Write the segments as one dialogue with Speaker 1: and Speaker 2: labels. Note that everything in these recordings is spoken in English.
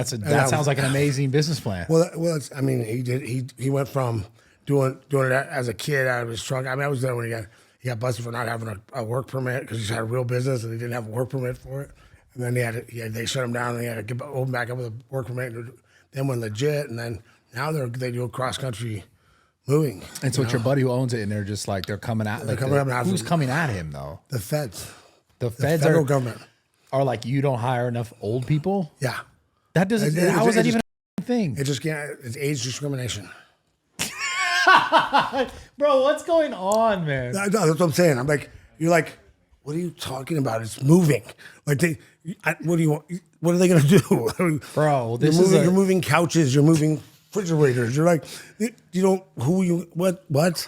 Speaker 1: So that sounds like an amazing business plan.
Speaker 2: Well, I mean, he went from doing it as a kid out of his truck. I mean, I was there when he got busted for not having a work permit because he's had a real business and he didn't have a work permit for it. And then they shut him down and he had to open back up with a work permit. And then went legit, and then now they do cross country moving.
Speaker 1: And so it's your buddy who owns it, and they're just like they're coming at who's coming at him though?
Speaker 2: The feds.
Speaker 1: The feds
Speaker 2: federal government
Speaker 1: are like, you don't hire enough old people.
Speaker 2: Yeah,
Speaker 1: that doesn't. How is that even a thing?
Speaker 2: It just can't. It's age discrimination.
Speaker 1: Bro, what's going on, man?
Speaker 2: No, that's what I'm saying. I'm like, you're like, what are you talking about? It's moving. Like what do you want? What are they gonna do,
Speaker 1: bro?
Speaker 2: You're moving couches. You're moving refrigerators. You're like, you don't. What?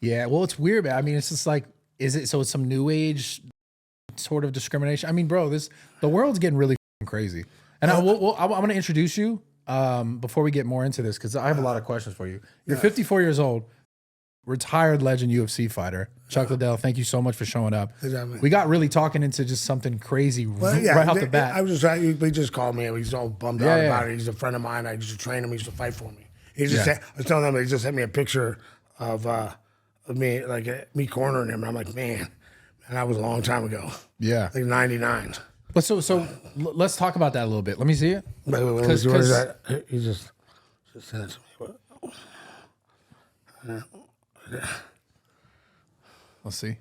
Speaker 1: Yeah. Well, it's weird, man. I mean, it's just like, is it? So it's some new age sort of discrimination. I mean, bro, the world's getting really crazy. And I'm going to introduce you before we get more into this because I have a lot of questions for you. You're 54 years old, retired legend UFC fighter. Chuck Liddell, thank you so much for showing up.
Speaker 2: Exactly.
Speaker 1: We got really talking into just something crazy right off the bat.
Speaker 2: He just called me. He's all bummed out about it. He's a friend of mine. I used to train him. He used to fight for me. I was telling him, he just sent me a picture of me, like me cornering him. And I'm like, man, that was a long time ago.
Speaker 1: Yeah.
Speaker 2: Like 99.
Speaker 1: But so let's talk about that a little bit. Let me see it.
Speaker 2: Wait, what is that? He just sent it to me.
Speaker 1: Let's see.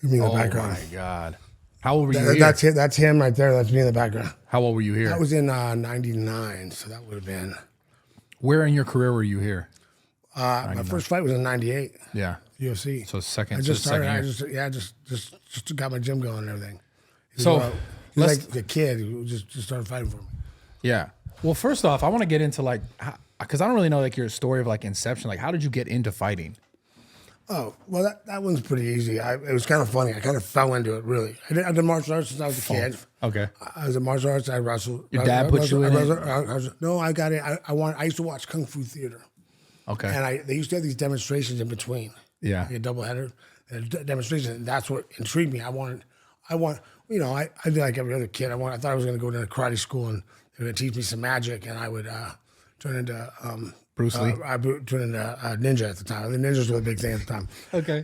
Speaker 2: You mean the background?
Speaker 1: Oh my God. How old were you here?
Speaker 2: That's him right there. That's me in the background.
Speaker 1: How old were you here?
Speaker 2: That was in 99, so that would have been.
Speaker 1: Where in your career were you here?
Speaker 2: My first fight was in 98.
Speaker 1: Yeah.
Speaker 2: UFC.
Speaker 1: So second.
Speaker 2: I just started.
Speaker 1: Second
Speaker 2: just got my gym going and everything.
Speaker 1: So
Speaker 2: he's like the kid who just started fighting for me.
Speaker 1: Yeah. Well, first off, I want to get into like, because I don't really know like your story of like inception. Like, how did you get into fighting?
Speaker 2: Oh, well, that one's pretty easy. It was kind of funny. I kind of fell into it, really. I did martial arts since I was a kid.
Speaker 1: Okay.
Speaker 2: I was in martial arts. I wrestled.
Speaker 1: Your dad put you in it?
Speaker 2: No, I got it. I used to watch Kung Fu theater.
Speaker 1: Okay.
Speaker 2: And they used to have these demonstrations in between.
Speaker 1: Yeah.
Speaker 2: Like a doubleheader demonstration. And that's what intrigued me. I did like every other kid. I thought I was going to go to karate school and they were going to teach me some magic and I would turn into
Speaker 1: Bruce Lee.
Speaker 2: I turned into ninja at the time. The ninjas were the big thing at the time.
Speaker 1: Okay.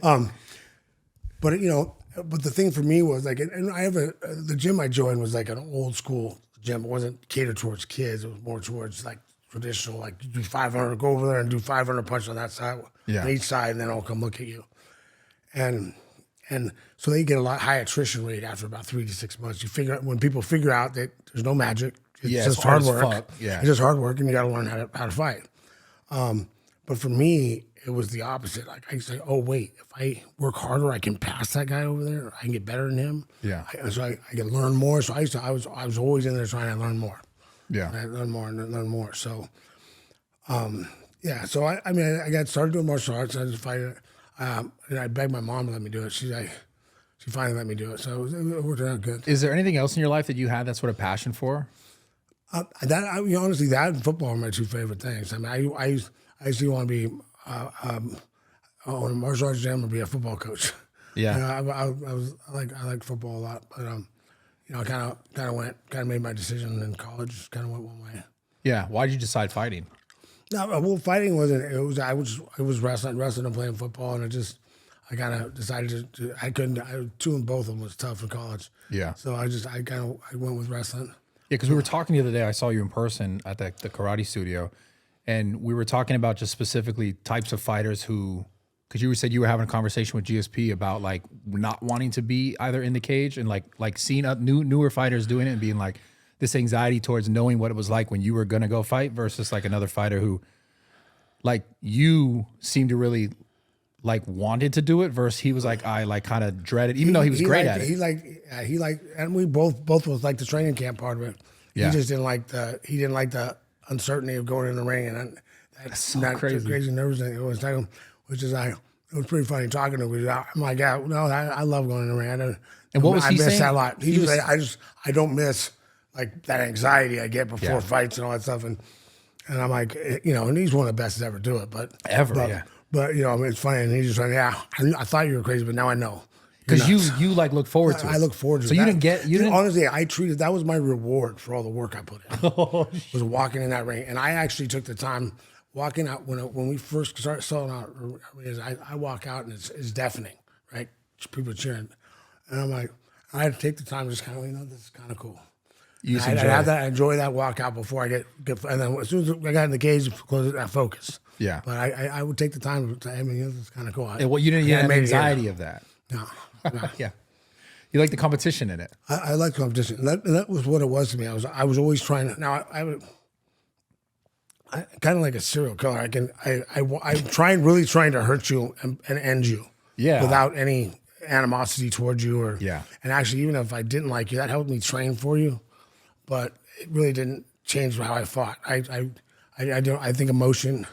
Speaker 2: But the thing for me was like, and I have the gym I joined was like an old school gym. It wasn't catered towards kids. It was more towards like traditional, like you do 500, go over there and do 500 punches on that side, on each side, and then I'll come look at you. And so they get a lot high attrition rate after about 3 to 6 months. When people figure out that there's no magic, it's just hard work.
Speaker 1: Yeah.
Speaker 2: It's just hard work, and you got to learn how to fight. But for me, it was the opposite. Like I say, oh wait, if I work harder, I can pass that guy over there. I can get better than him.
Speaker 1: Yeah.
Speaker 2: So I can learn more. So I was always in there trying to learn more.
Speaker 1: Yeah.
Speaker 2: I learn more and learn more. So, So I got started doing martial arts. I just fight. And I begged my mom to let me do it. She finally let me do it. So it worked out good.
Speaker 1: Is there anything else in your life that you had that sort of passion for?
Speaker 2: Honestly, that and football are my two favorite things. I mean, I used to want to be own a martial arts gym or be a football coach.
Speaker 1: Yeah,
Speaker 2: I like football a lot, but I kind of made my decision in college. Kind of went one way.
Speaker 1: Yeah, why did you decide fighting?
Speaker 2: No, well, fighting wasn't. It was wrestling and playing football, and I kind of decided to. I couldn't. Doing both of them was tough in college.
Speaker 1: Yeah.
Speaker 2: So I went with wrestling.
Speaker 1: Yeah, because we were talking the other day. I saw you in person at the karate studio, and we were talking about just specifically types of fighters who, because you said you were having a conversation with GSP about like not wanting to be either in the cage and like seeing newer fighters doing it and being like this anxiety towards knowing what it was like when you were gonna go fight versus like another fighter who, like you seemed to really like wanted to do it versus he was like I like kind of dreaded even though he was great at it.
Speaker 2: He liked, and we both was like the training camp part of it.
Speaker 1: Yeah.
Speaker 2: He just didn't like the uncertainty of going in the ring and
Speaker 1: that's so crazy
Speaker 2: nerves it was like, which is it was pretty funny talking to him. I'm like, yeah, no, I love going in the ring.
Speaker 1: And what was he saying?
Speaker 2: I miss that a lot. He was like, I don't miss like that anxiety I get before fights and all that stuff. And I'm like, and he's one of the best to ever do it. But
Speaker 1: yeah.
Speaker 2: But it's funny, and he's just like, yeah, I thought you were crazy, but now I know.
Speaker 1: Because you like look forward to it.
Speaker 2: I look forward to it.
Speaker 1: So you didn't get
Speaker 2: honestly. I treated that was my reward for all the work I put in. Was walking in that ring, and I actually took the time walking out when we first started selling out. I walk out and it's deafening, right? People cheering, and I'm like, I had to take the time to just kind of this is kind of cool. I enjoy that walkout before I get, and then as soon as I got in the cage, close it, I focus.
Speaker 1: Yeah,
Speaker 2: but I would take the time to. I mean, this is kind of cool.
Speaker 1: And what you didn't have anxiety of that.
Speaker 2: No.
Speaker 1: Yeah, you like the competition in it.
Speaker 2: I like competition. That was what it was to me. I was always trying to. Now I kind of like a serial killer. I'm really trying to hurt you and end you.
Speaker 1: Yeah.
Speaker 2: Without any animosity towards you and actually even if I didn't like you, that helped me train for you. But it really didn't change how I fought. I think emotion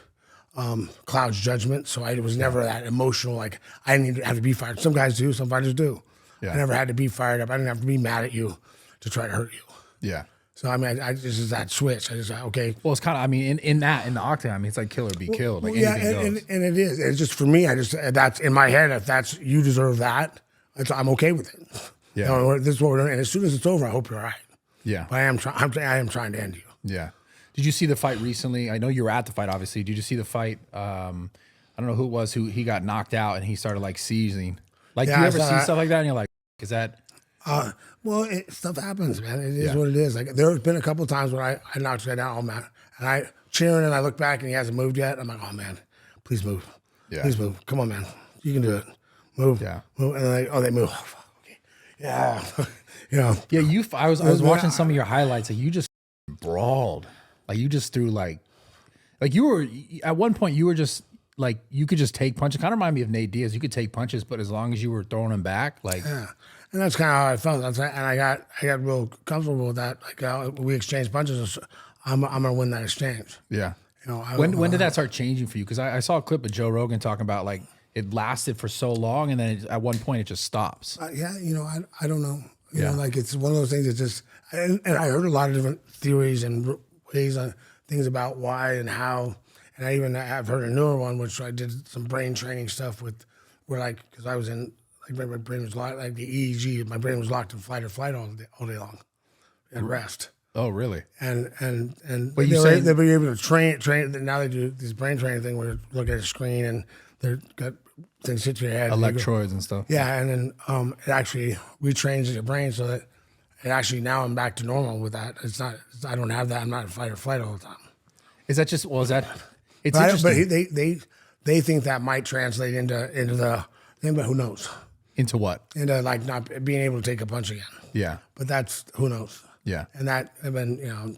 Speaker 2: clouds judgment. So I was never that emotional. Like I didn't have to be fired. Some guys do. Some fighters do. Yeah. I never had to be fired up. I didn't have to be mad at you to try to hurt you.
Speaker 1: Yeah.
Speaker 2: So I mean, I just is that switch. I just okay.
Speaker 1: Well, it's kind of. I mean, in the octagon, I mean, it's like kill or be killed. Like anything goes.
Speaker 2: And it is. It's just for me. That's in my head. If that's you deserve that, I'm okay with it.
Speaker 1: Yeah.
Speaker 2: You know, this is what we're doing. And as soon as it's over, I hope you're all right.
Speaker 1: Yeah.
Speaker 2: But I am trying to end you.
Speaker 1: Yeah. Did you see the fight recently? I know you were at the fight, obviously. Did you see the fight? I don't know who it was who he got knocked out and he started like seizing. Like, do you ever see stuff like that? And you're like, is that?
Speaker 2: Well, stuff happens, man. It is what it is. Like there have been a couple of times when I knocked a guy down, oh man, and I cheering and I look back and he hasn't moved yet. I'm like, oh man, please move. Yeah. Please move. Come on, man. You can do it. Move. Yeah. Move. And they move. Oh, fuck. Okay. Yeah. You know.
Speaker 1: Yeah. I was watching some of your highlights and you just brawled. Like you just threw like you were at one point you were just like you could just take punches. Kind of remind me of Nate Diaz. You could take punches, but as long as you were throwing them back, like
Speaker 2: and that's kind of how I felt. And I got real comfortable with that. Like we exchanged punches. I'm gonna win that exchange.
Speaker 1: Yeah.
Speaker 2: You know.
Speaker 1: When did that start changing for you? Because I saw a clip of Joe Rogan talking about like it lasted for so long, and then at one point it just stops.
Speaker 2: Yeah. You know. I don't know. You know, like it's one of those things that just and I heard a lot of different theories and ways on things about why and how. And I've heard a newer one, which I did some brain training stuff with, where like, because I was in, like my brain was locked, like the EEG, my brain was locked in fight or flight all day long, at rest.
Speaker 1: Oh, really?
Speaker 2: And but they were able to train. Now they do this brain training thing where you look at a screen and they've got things hit your head,
Speaker 1: electrodes and stuff.
Speaker 2: Yeah, and then it actually retrains your brain so that it actually now I'm back to normal with that. It's not. I don't have that. I'm not in fight or flight all the time.
Speaker 1: Is that just? Well, is that? It's
Speaker 2: interesting. But they think that might translate into the thing, but who knows?
Speaker 1: Into what?
Speaker 2: Into like not being able to take a punch again.
Speaker 1: Yeah.
Speaker 2: But that's who knows.
Speaker 1: Yeah.
Speaker 2: And that, I mean, you know,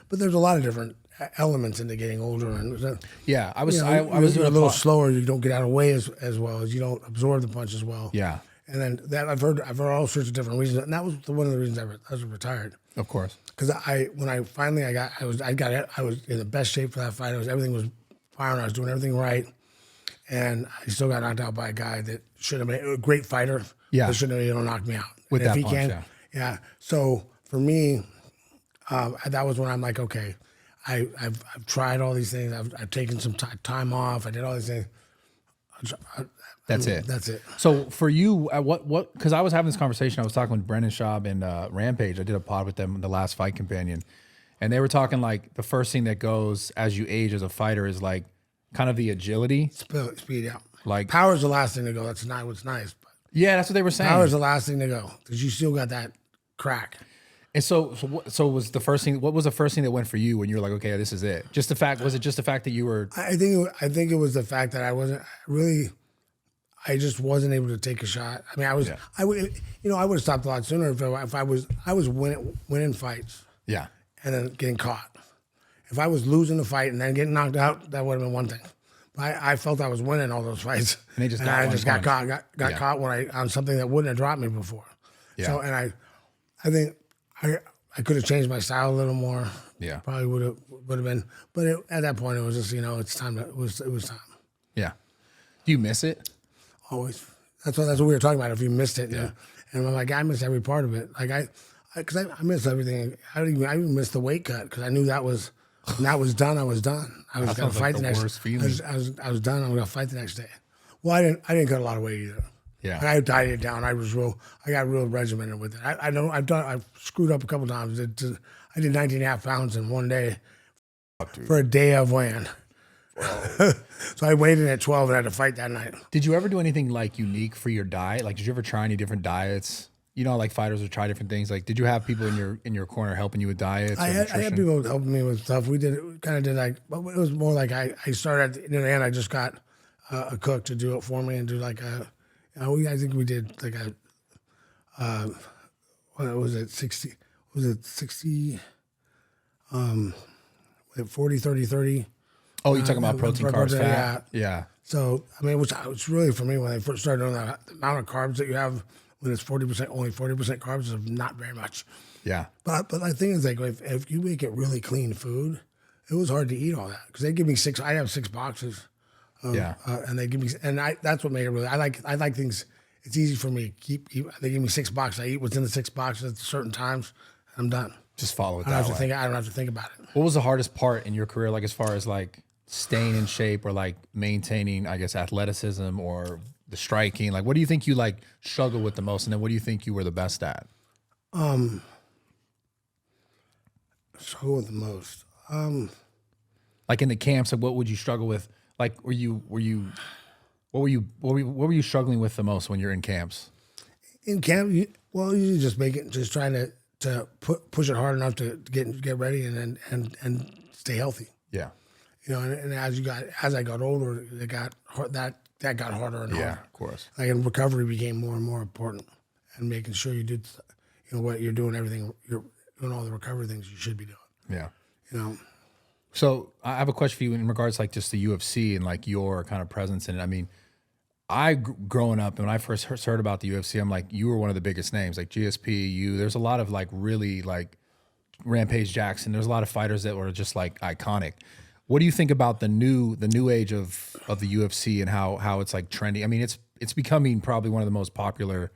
Speaker 2: but there's a lot of different elements into getting older. And
Speaker 1: yeah, I was
Speaker 2: doing a little slower. You don't get out of the way as well as you don't absorb the punch as well.
Speaker 1: Yeah.
Speaker 2: And then that I've heard all sorts of different reasons, and that was one of the reasons I was retired.
Speaker 1: Of course.
Speaker 2: Because when I finally I was in the best shape for that fight. Everything was firing. I was doing everything right, and I still got knocked out by a guy that should have been a great fighter. Yeah, but shouldn't have knocked me out
Speaker 1: with that punch.
Speaker 2: Yeah. So for me, that was when I'm like, okay, I've tried all these things. I've taken some time off. I did all these things.
Speaker 1: That's it.
Speaker 2: That's it.
Speaker 1: So for you, what? Because I was having this conversation. I was talking with Brendan Schaub and Rampage. I did a pod with them, the Last Fight Companion, and they were talking like the first thing that goes as you age as a fighter is like kind of the agility,
Speaker 2: speed. Yeah. Like power's the last thing to go. That's not what's nice. But
Speaker 1: yeah, that's what they were saying.
Speaker 2: Power's the last thing to go because you still got that crack.
Speaker 1: And so was the first thing? What was the first thing that went for you when you were like, okay, this is it? Just the fact? Was it just the fact that you were?
Speaker 2: I think it was the fact that I wasn't really. I just wasn't able to take a shot. I mean, I would have stopped a lot sooner if I was winning fights.
Speaker 1: Yeah.
Speaker 2: And then getting caught. If I was losing the fight and then getting knocked out, that would have been one thing. But I felt I was winning all those fights.
Speaker 1: And I just got
Speaker 2: caught on something that wouldn't have dropped me before. Yeah. So and I think I could have changed my style a little more.
Speaker 1: Yeah.
Speaker 2: Probably would have been. But at that point, it was just it's time. It was time.
Speaker 1: Yeah. Do you miss it?
Speaker 2: Always. That's what we were talking about. If you missed it, yeah. And I'm like, I miss every part of it. Like because I miss everything. I even missed the weight cut because I knew that was when that was done. I was done. I was going to fight the next. I was done. I was going to fight the next day. Well, I didn't cut a lot of weight either.
Speaker 1: Yeah.
Speaker 2: I dieted it down. I got real regimented with it. I know I've screwed up a couple times. I did 19 and a half pounds in one day for a day of weighing. So I weighed in at 12 and had to fight that night.
Speaker 1: Did you ever do anything like unique for your diet? Like, did you ever try any different diets? You know, like fighters would try different things. Like, did you have people in your corner helping you with diets?
Speaker 2: I had people helping me with stuff. We kind of did like, but it was more like I started at the end. I just got a cook to do it for me and do like I think we did like what was it, 60? Was it 60? 40, 30, 30.
Speaker 1: Oh, you're talking about protein, carbs, fat? Yeah.
Speaker 2: So, I mean, it's really for me when I first started doing that, the amount of carbs that you have when it's 40%, only 40% carbs is not very much.
Speaker 1: Yeah.
Speaker 2: But the thing is, like, if you make it really clean food, it was hard to eat all that because they give me I have 6 boxes. And they give me, that's what made it really, I like things, it's easy for me to keep, they give me 6 boxes. I eat what's in the 6 boxes at certain times. And I'm done.
Speaker 1: Just follow it
Speaker 2: I
Speaker 1: that
Speaker 2: don't
Speaker 1: way.
Speaker 2: I don't have to think about it.
Speaker 1: What was the hardest part in your career, like as far as like staying in shape or like maintaining, I guess, athleticism or the striking? Like, what do you think you like struggle with the most? And then what do you think you were the best at?
Speaker 2: Struggle with the most.
Speaker 1: Like in the camps, like what would you struggle with? Like, what were you struggling with the most when you're in camps?
Speaker 2: In camp, you just trying to push it hard enough to get ready and stay healthy.
Speaker 1: Yeah.
Speaker 2: You know, and as I got older, that got harder and harder.
Speaker 1: Yeah, of course.
Speaker 2: Like, and recovery became more and more important, and making sure you did, what you're doing, everything, you're doing all the recovery things you should be doing.
Speaker 1: Yeah.
Speaker 2: You know.
Speaker 1: So I have a question for you in regards to like just the UFC and like your kind of presence in it. I mean, growing up, and when I first heard about the UFC, I'm like, you were one of the biggest names, like GSP, there's a lot of like really like Rampage Jackson. There's a lot of fighters that were just like iconic. What do you think about the new age of the UFC and how it's like trendy? I mean, it's becoming probably one of the most popular,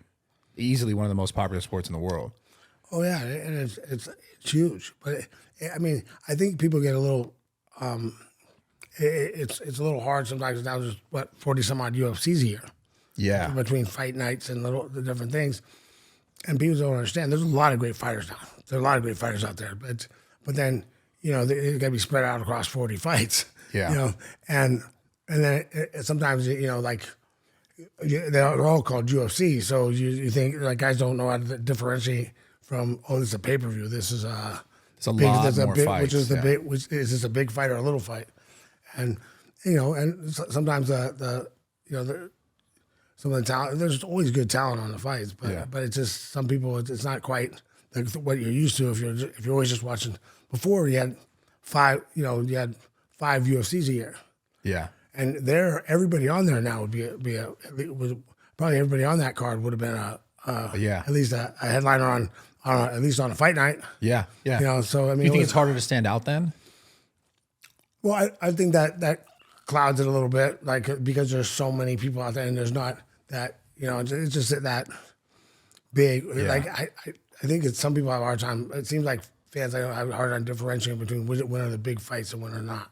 Speaker 1: easily one of the most popular sports in the world.
Speaker 2: Oh yeah, and it's huge. But I mean, I think people get a little. It's a little hard sometimes. Now there's 40 some odd UFCs a year.
Speaker 1: Yeah.
Speaker 2: Between fight nights and the different things, and people don't understand. There's a lot of great fighters now. There are a lot of great fighters out there, but then they got to be spread out across 40 fights.
Speaker 1: Yeah.
Speaker 2: And then sometimes like they're all called UFC. So you think like guys don't know how to differentiate from this is a pay-per-view. This is
Speaker 1: it's a lot more
Speaker 2: big,
Speaker 1: fights.
Speaker 2: Which is this a big fight or a little fight? And and sometimes some of the talent. There's always good talent on the fights, but it's just some people. It's not quite like what you're used to if you're always just watching. Before you had 5 UFCs a year. Yeah. And everybody on there now would probably everybody on that card would have been at least a headliner on at least on a fight night.
Speaker 1: Yeah, yeah.
Speaker 2: So I mean,
Speaker 1: you think it's harder to stand out then?
Speaker 2: Well, I think that clouds it a little bit, like because there's so many people out there, and there's not that it's just that big. Yeah. Like I think it's some people have a hard time. It seems like fans have a hard time differentiating between when are the big fights and when are not.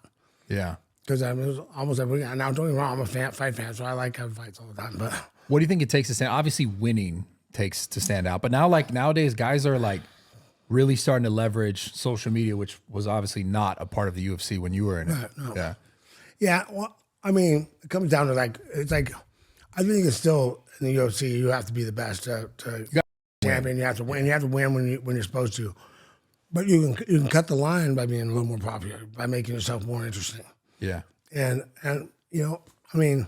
Speaker 2: Yeah. Because I mean, it was almost every now. Don't get me wrong, I'm a fight fan, so I like having fights all the time. But
Speaker 1: what do you think it takes to stand? Obviously, winning takes to stand out. But now, like nowadays, guys are like really starting to leverage social media, which was obviously not a part of the UFC when you were in it.
Speaker 2: No.
Speaker 1: Yeah.
Speaker 2: Yeah. Well, I mean, it comes down to it's like I think it's still in the UFC. You have to be the best to champion. You have to win. You have to win when you're supposed to. But you can cut the line by being a little more popular, by making yourself more interesting. Yeah. And I mean,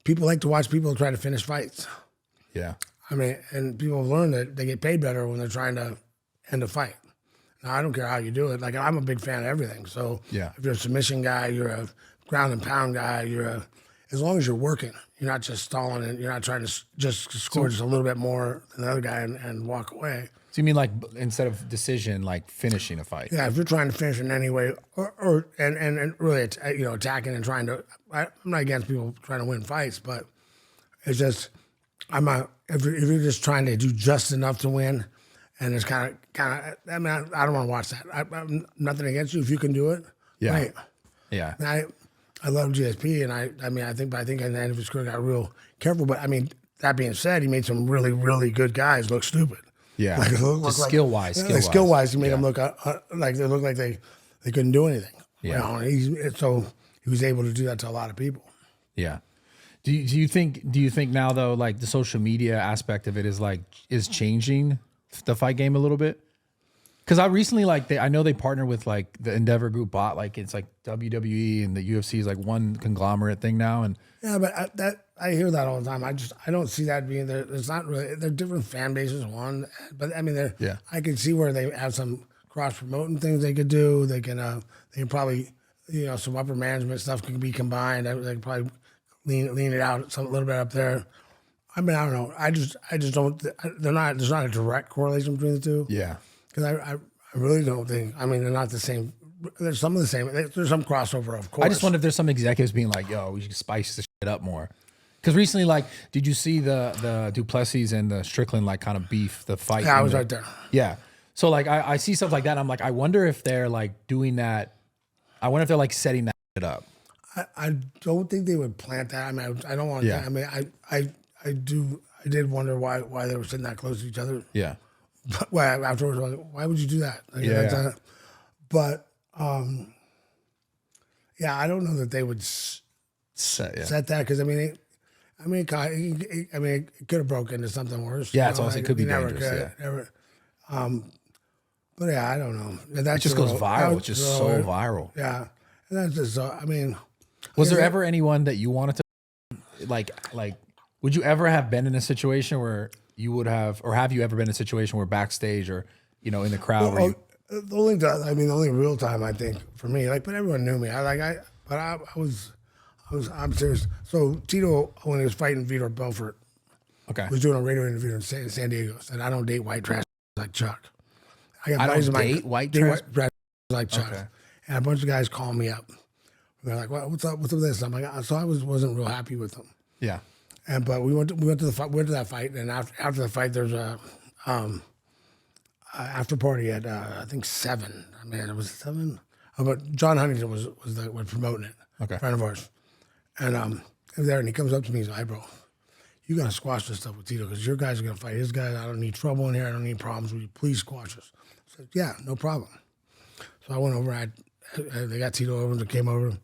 Speaker 2: people like to watch people try to finish fights. Yeah. I mean, and people have learned that they get paid better when they're trying to end a fight. Now, I don't care how you do it. Like, I'm a big fan of everything. So if you're a submission guy, you're a ground and pound guy, as long as you're working, you're not just stalling and you're not trying to just score just a little bit more than the other guy and walk away.
Speaker 1: So you mean like instead of decision, like finishing a fight?
Speaker 2: Yeah, if you're trying to finish in any way, or really, attacking and trying to. I'm not against people trying to win fights, but it's just if you're just trying to do just enough to win, and it's kind of. I mean, I don't want to watch that. I'm nothing against you if you can do it.
Speaker 1: Yeah.
Speaker 2: Right.
Speaker 1: Yeah.
Speaker 2: And I love GSP, and I think in the end of his career got real careful, but I mean, that being said, he made some really, really good guys look stupid.
Speaker 1: Yeah,
Speaker 2: Like,
Speaker 1: just skill-wise.
Speaker 2: Skill-wise, he made them look like they looked like they couldn't do anything.
Speaker 1: Yeah.
Speaker 2: So he was able to do that to a lot of people.
Speaker 1: Yeah. Do you think now though, like the social media aspect of it is changing the fight game a little bit? Because I recently I know they partner with like the Endeavor Group bought it's like WWE and the UFC is like one conglomerate thing now. And
Speaker 2: yeah, but I hear that all the time. I don't see that being there. It's not really. They're different fan bases. One, but I mean, I can see where they have some cross promoting things they could do. They can probably some upper management stuff can be combined. They can probably lean it out a little bit up there. I mean, I don't know. I just don't. There's not a direct correlation between the two.
Speaker 1: yeah.
Speaker 2: Because I really don't think. I mean, they're not the same. There's some of the same. There's some crossover, of course.
Speaker 1: I just wonder if there's some executives being like, "Yo, we should spice this shit up more." Because recently, did you see the Duplessis and the Strickland kind of beef, the fight?
Speaker 2: Yeah, I was right there.
Speaker 1: Yeah. So I see stuff like that. And I'm like, I wonder if they're doing that. I wonder if they're setting that shit up.
Speaker 2: I don't think they would plant that. I mean, I don't want to.
Speaker 1: Yeah.
Speaker 2: I mean, I did wonder why they were sitting that close to each other.
Speaker 1: Yeah.
Speaker 2: But afterwards, I was like, why would you do that?
Speaker 1: Yeah.
Speaker 2: But I don't know that they would set that because I mean, it could have broken into something worse.
Speaker 1: Yeah, it's also it could be dangerous.
Speaker 2: Never. But yeah, I don't know.
Speaker 1: It just goes viral. It's just so viral.
Speaker 2: Yeah, and that's just. I mean,
Speaker 1: was there ever anyone that you wanted to like? Would you ever have been in a situation where you would have, or have you ever been in a situation where backstage or in the crowd?
Speaker 2: The only real time I think for me, but everyone knew me. I'm serious. So Tito, when he was fighting Vitor Belfort, was doing a radio interview in San Diego. Said, "I don't date white trash like Chuck.
Speaker 1: I don't date white trash
Speaker 2: like Chuck." Okay. And a bunch of guys called me up. They're like, "What's up with this?" I'm like, so I wasn't real happy with them.
Speaker 1: Yeah.
Speaker 2: But we went to that fight, and after the fight, there's a after party at I think 7. I mean, it was 7. But John Huntington was promoting it.
Speaker 1: Okay.
Speaker 2: A friend of ours, and I was there, and he comes up to me. He's like, "Hey, bro, you gotta squash this stuff with Tito because your guys are gonna fight his guys. I don't need trouble in here. I don't need problems with you. Please squash us." I said, "Yeah, no problem." So I went over. They got Tito over. They came over.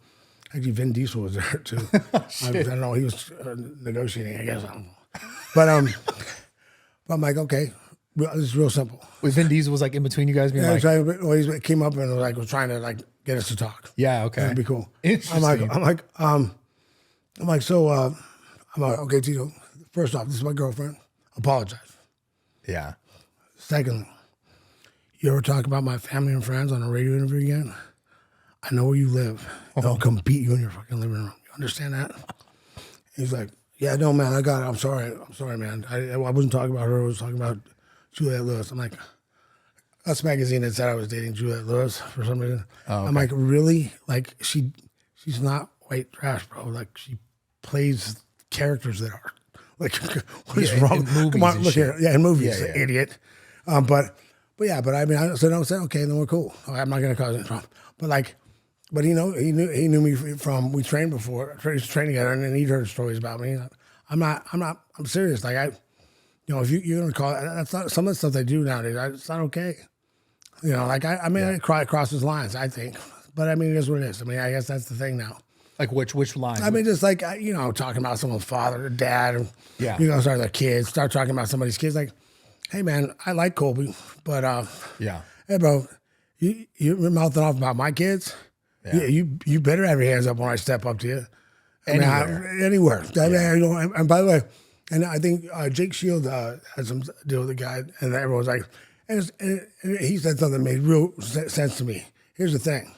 Speaker 2: Actually, Vin Diesel was there too. I don't know. He was negotiating, I guess. I don't know. But I'm like, okay, this is real simple.
Speaker 1: Vin Diesel was in between you guys being
Speaker 2: he came up and was trying to get us to talk.
Speaker 1: Yeah, okay,
Speaker 2: that'd be cool.
Speaker 1: Interesting.
Speaker 2: I'm like, okay, Tito. First off, this is my girlfriend. Apologize.
Speaker 1: Yeah.
Speaker 2: Secondly, you ever talk about my family and friends on a radio interview again? I know where you live. I'll come beat you in your fucking living room. You understand that? He's like, yeah, no, man, I got it. I'm sorry, man. I wasn't talking about her. I was talking about Juliette Lewis. I'm like, Us Magazine had said I was dating Juliette Lewis for some reason. Oh, okay. I'm like, really? She's not white trash, bro. She plays characters that are. What is wrong? Come on, look here. Yeah, in movies, idiot. But I mean, I said, okay, then we're cool. I'm not going to cause any problem. But he knew me from, we trained before, trained together, and then he'd heard stories about me. I'm serious. If you're going to call it, that's not, some of the stuff they do nowadays, it's not okay. I crosses lines, I think. But I mean, it is what it is. I mean, I guess that's the thing now.
Speaker 1: Which line?
Speaker 2: I mean, just talking about someone's father or dad, or, start their kids, start talking about somebody's kids. Hey, man, I like Colby, but, hey, bro, you're mouthing off about my kids? Yeah. You better have your hands up when I step up to you. Anywhere. And by the way, and I think Jake Shield had some deal with the guy, and everyone was like, and he said something that made real sense to me. Here's the thing.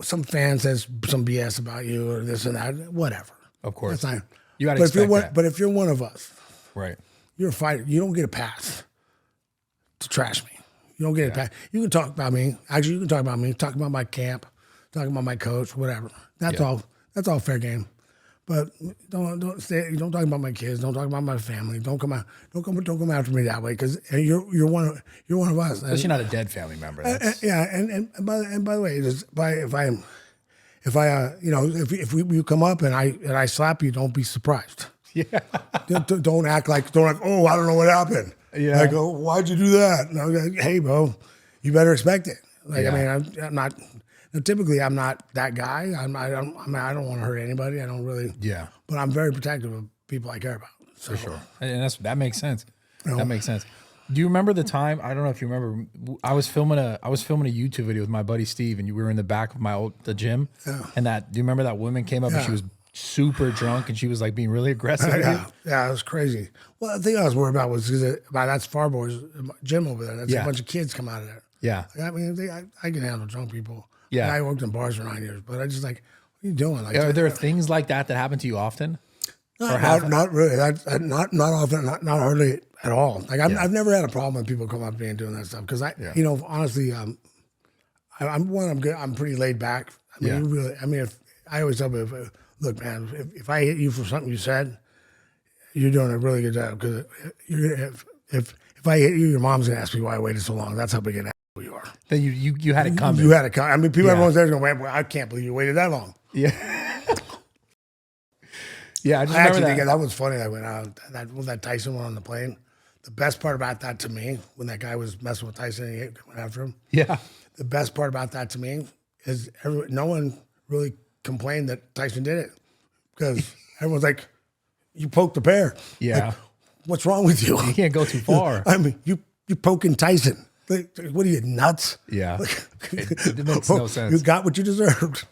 Speaker 2: Some fan says some BS about you or this and that, whatever.
Speaker 1: Of course.
Speaker 2: That's fine.
Speaker 1: You got to expect that.
Speaker 2: But if you're one of us,
Speaker 1: right?
Speaker 2: You're a fighter. You don't get a pass to trash me. You don't get a pass. You can talk about me. Actually, you can talk about me. Talk about my camp. Talk about my coach. Whatever. That's all. That's all fair game. But don't talk about my kids. Don't talk about my family. Don't come after me that way because you're one of us.
Speaker 1: Especially not a dead family member.
Speaker 2: And by the way, if you come up and I slap you, don't be surprised.
Speaker 1: Yeah.
Speaker 2: Don't act like, oh, I don't know what happened.
Speaker 1: Yeah.
Speaker 2: Like, oh, why'd you do that? And I was like, hey, bro, you better expect it. Like,
Speaker 1: Yeah.
Speaker 2: I mean, I'm not, typically I'm not that guy. I don't want to hurt anybody. I don't really,
Speaker 1: Yeah.
Speaker 2: but I'm very protective of people I care about. So,
Speaker 1: For sure. And that makes sense.
Speaker 2: know.
Speaker 1: That makes sense. Do you remember the time? I don't know if you remember. I was filming a YouTube video with my buddy Steve, and we were in the back of the gym.
Speaker 2: Yeah.
Speaker 1: And do you remember that woman came up and she was super drunk and she was like being really aggressive?
Speaker 2: Yeah, it was crazy. Well, the thing I was worried about was because that's Farboy's gym over there. That's a bunch of kids come out of there.
Speaker 1: Yeah.
Speaker 2: I mean, I can handle drunk people.
Speaker 1: Yeah.
Speaker 2: And I worked in bars for 9 years, but I just like, what are you doing? Like,
Speaker 1: Are there things like that happen to you often?
Speaker 2: Not really. Not often. Not hardly at all. Like I've never had a problem when people come up to me and doing that stuff because honestly, I'm pretty laid back. I mean, if I always tell people, look, man, if I hit you for something you said, you're doing a really good job because if I hit you, your mom's gonna ask me why I waited so long. That's how big an asshole you are.
Speaker 1: Then you had it coming.
Speaker 2: You had it coming. I mean, people everyone's there going, well, I can't believe you waited that long.
Speaker 1: Yeah. Yeah, I just
Speaker 2: I
Speaker 1: remember
Speaker 2: actually
Speaker 1: that.
Speaker 2: think that was funny. That when that Tyson went on the plane, the best part about that to me, when that guy was messing with Tyson and he went after him,
Speaker 1: Yeah.
Speaker 2: the best part about that to me is no one really complained that Tyson did it because everyone's like, you poked the bear.
Speaker 1: Yeah.
Speaker 2: Like, what's wrong with you?
Speaker 1: You can't go too far.
Speaker 2: I mean, you poking Tyson. Like, what are you, nuts?
Speaker 1: Yeah. It makes no sense.
Speaker 2: You got what you deserved.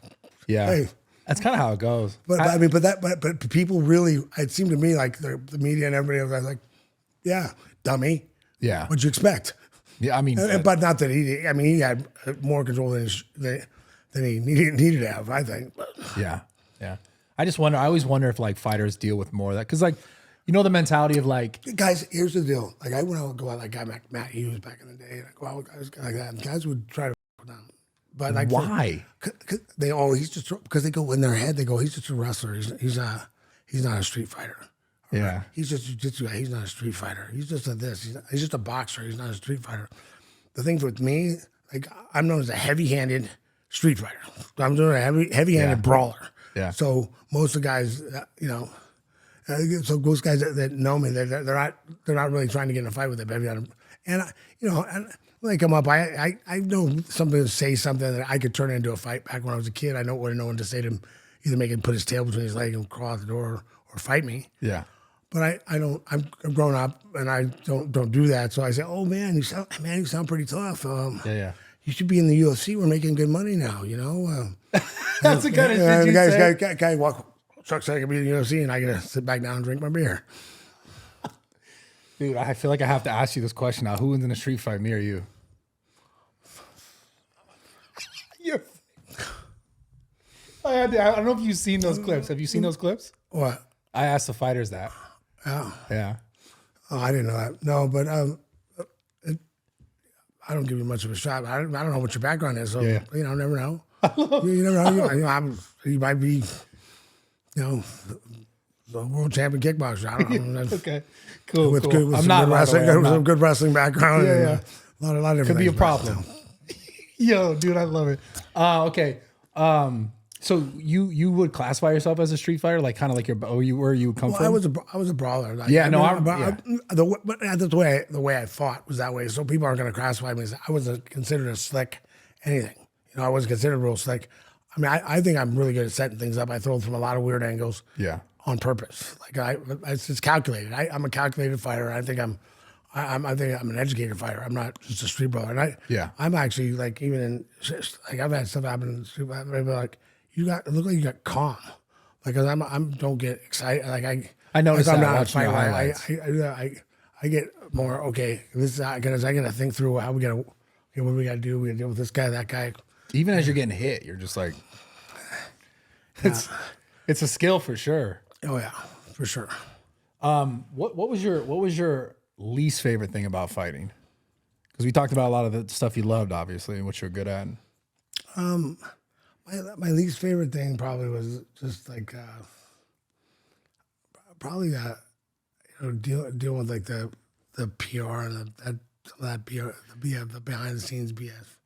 Speaker 1: Yeah.
Speaker 2: Hey.
Speaker 1: That's kind of how it goes.
Speaker 2: But people really, it seemed to me like the media and everybody was like, yeah, dummy.
Speaker 1: Yeah.
Speaker 2: What'd you expect?
Speaker 1: Yeah, I mean,
Speaker 2: But not that he had more control than he needed to have, I think. But,
Speaker 1: yeah. I always wonder if like fighters deal with more of that. Because like, the mentality of like,
Speaker 2: guys, here's the deal. Like I would go out like guy Matt Hughes back in the day, and I go out with guys like that, and guys would try to with them. But like,
Speaker 1: why?
Speaker 2: He's just, because they go in their head, they go, he's just a wrestler. He's not a street fighter.
Speaker 1: Yeah.
Speaker 2: He's just a jiu-jitsu guy. He's not a street fighter. He's just a this. He's just a boxer. He's not a street fighter. The thing with me, like I'm known as a heavy-handed street fighter. I'm doing a heavy-handed brawler.
Speaker 1: Yeah.
Speaker 2: So most of the guys, so those guys that know me, they're not really trying to get in a fight with them. And when they come up, I know something to say something that I could turn into a fight. Back when I was a kid, I know what I know to say to him, either make him put his tail between his legs and crawl out the door or fight me.
Speaker 1: Yeah.
Speaker 2: But I don't. I'm grown up and I don't do that. So I say, oh man, you sound pretty tough.
Speaker 1: Yeah.
Speaker 2: You should be in the UFC. We're making good money now.
Speaker 1: That's the kind of shit you say.
Speaker 2: Guy trucks I can be in the UFC and I gotta sit back down and drink my beer.
Speaker 1: Dude, I feel like I have to ask you this question now. Who wins in a street fight, me or you? I don't know if you've seen those clips. Have you seen those clips?
Speaker 2: What?
Speaker 1: I asked the fighters that.
Speaker 2: Oh.
Speaker 1: Yeah.
Speaker 2: Oh, I didn't know that. No, but I don't give you much of a shot. I don't know what your background is, so never know. You never know. You might be, the world champion kickboxer. I don't know.
Speaker 1: Okay, cool.
Speaker 2: With
Speaker 1: I'm
Speaker 2: some
Speaker 1: not
Speaker 2: good wrestling.
Speaker 1: I'm
Speaker 2: Some good wrestling background.
Speaker 1: Yeah.
Speaker 2: A lot of different.
Speaker 1: Could be a
Speaker 2: things,
Speaker 1: problem. Yo, dude, I love it. Okay. So you would classify yourself as a street fighter, like kind of like where you come from?
Speaker 2: I was a brawler. Like, but that's the way I fought was that way. So people aren't going to classify me as I wasn't considered a slick anything. I wasn't considered real slick. I mean, I think I'm really good at setting things up. I throw from a lot of weird angles.
Speaker 1: Yeah.
Speaker 2: On purpose. Like it's calculated. I'm a calculated fighter. I think I'm an educated fighter. I'm not just a street brawler. And I'm actually like even in like I've had stuff happen in the street. They'll be like, it look like you got calm. Like, cause I'm don't get excited. Like
Speaker 1: I noticed
Speaker 2: like
Speaker 1: that.
Speaker 2: I'm not
Speaker 1: Watching your highlights.
Speaker 2: I get more okay. This is I gotta think through how we gotta. Okay, what do we gotta do? We gotta deal with this guy, that guy.
Speaker 1: Even as you're getting hit, you're just like, it's a skill for sure.
Speaker 2: Oh yeah, for sure.
Speaker 1: What was your least favorite thing about fighting? Because we talked about a lot of the stuff you loved, obviously, and what you're good at.
Speaker 2: My least favorite thing probably was just like dealing with like the PR and that PR, the behind the scenes BS.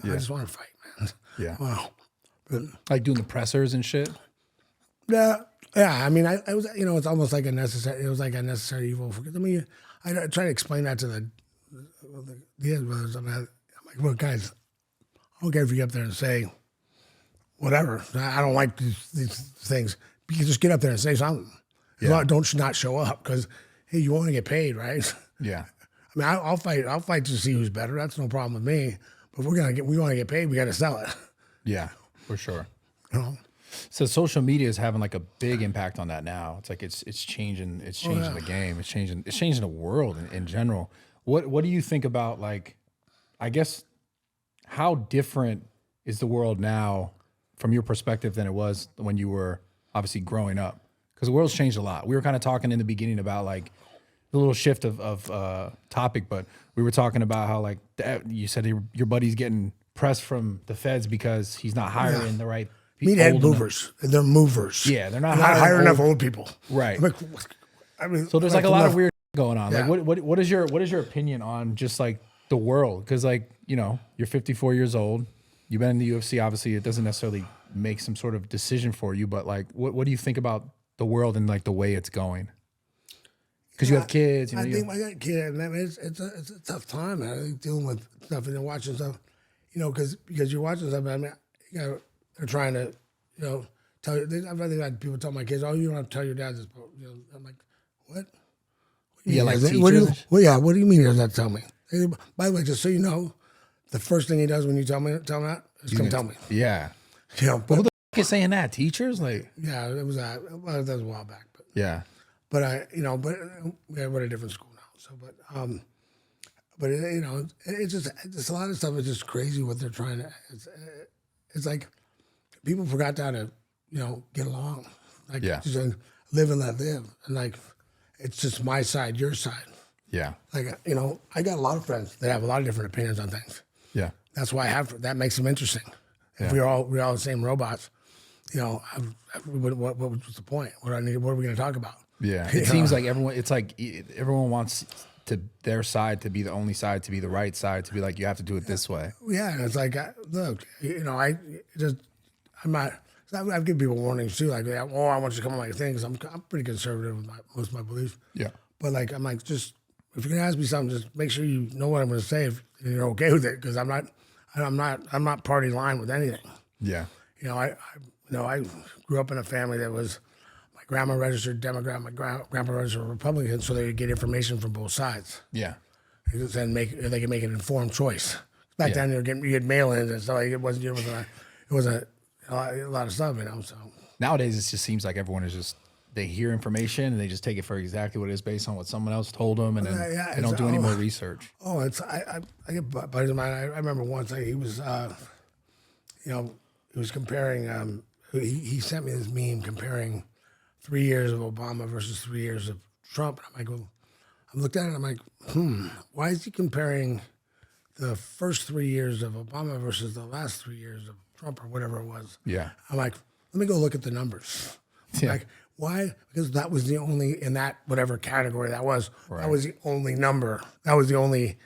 Speaker 2: I just want to fight, man.
Speaker 1: Yeah.
Speaker 2: Wow. But
Speaker 1: like doing the pressers and shit.
Speaker 2: yeah, Yeah, I mean, I was, it's almost like it was like a necessary evil. I mean, I try to explain that to the brothers. I'm like, well, guys, I don't care if you get up there and say whatever. I don't like these things. You can just get up there and say something.
Speaker 1: Yeah.
Speaker 2: Don't not show up because, hey, you want to get paid, right?
Speaker 1: Yeah.
Speaker 2: I mean, I'll fight. I'll fight to see who's better. That's no problem with me. But if we want to get paid, we got to sell it.
Speaker 1: Yeah, for sure.
Speaker 2: You know?
Speaker 1: So social media is having like a big impact on that now. It's like it's changing the game. It's changing the world in general. What do you think about, like, I guess, how different is the world now from your perspective than it was when you were obviously growing up? Because the world's changed a lot. We were kind of talking in the beginning about like the little shift of topic, but we were talking about how, like, you said your buddy's getting pressed from the feds because he's not hiring the right people.
Speaker 2: Meathead movers. They're movers.
Speaker 1: Yeah, they're not
Speaker 2: hiring enough old people.
Speaker 1: Right.
Speaker 2: I mean,
Speaker 1: So there's like a lot of weird going on.
Speaker 2: Yeah.
Speaker 1: Like, what is your opinion on just like the world? Because, like, you're 54 years old. You've been in the UFC. Obviously, it doesn't necessarily make some sort of decision for you, but like, what do you think about the world and like the way it's going? Because you have kids.
Speaker 2: I think I got a kid, and I mean, it's a tough time, man. I think dealing with stuff and then watching stuff, because you're watching stuff. I mean, they're trying to, tell you. I've had people tell my kids, "Oh, you don't have to tell your dad this." I'm like, what?
Speaker 1: Yeah, like
Speaker 2: What do you mean he doesn't have to tell me? By the way, just so you know, the first thing he does when you tell him that is come tell me.
Speaker 1: Yeah.
Speaker 2: But
Speaker 1: Who the f- is saying that? Teachers? Like,
Speaker 2: yeah, it was that was a while back, but
Speaker 1: yeah.
Speaker 2: but we're at a different school now. So, it's just a lot of stuff is just crazy what they're trying to. It's like people forgot how to get along, like just live and let live, and like it's just my side, your side.
Speaker 1: Yeah.
Speaker 2: Like I got a lot of friends that have a lot of different opinions on things.
Speaker 1: Yeah.
Speaker 2: That's why that makes them interesting. If we're all the same robots, what's the point? What are we going to talk about?
Speaker 1: Yeah. It seems like everyone wants their side to be the only side, to be the right side, to be like, you have to do it this way.
Speaker 2: Yeah, and it's like, look, I'm not. I've given people warnings too, like, I want you to come on my thing, because I'm pretty conservative with most of my beliefs.
Speaker 1: Yeah.
Speaker 2: But like, I'm like, just if you're gonna ask me something, just make sure you know what I'm gonna say if you're okay with it, because I'm not party line with anything.
Speaker 1: Yeah.
Speaker 2: I grew up in a family that was, my grandma registered Democrat, my grandpa registered Republican, so they could get information from both sides.
Speaker 1: Yeah.
Speaker 2: And then they could make an informed choice. Back then, you had mail-ins and stuff. Like, it wasn't a lot of stuff, So
Speaker 1: Nowadays, it just seems like everyone is just, they hear information and they just take it for exactly what it is based on what someone else told them, and then they don't do any more research.
Speaker 2: Oh, I get buddies of mine. I remember once he was, he was comparing. He sent me this meme comparing 3 years of Obama versus 3 years of Trump. And I'm like, well, I looked at it and I'm like, why is he comparing the first 3 years of Obama versus the last 3 years of Trump or whatever it was?
Speaker 1: Yeah.
Speaker 2: I'm like, let me go look at the numbers.
Speaker 1: Yeah.
Speaker 2: Like, why? Because that was the only, in that whatever category that was, that was the only number. That was the only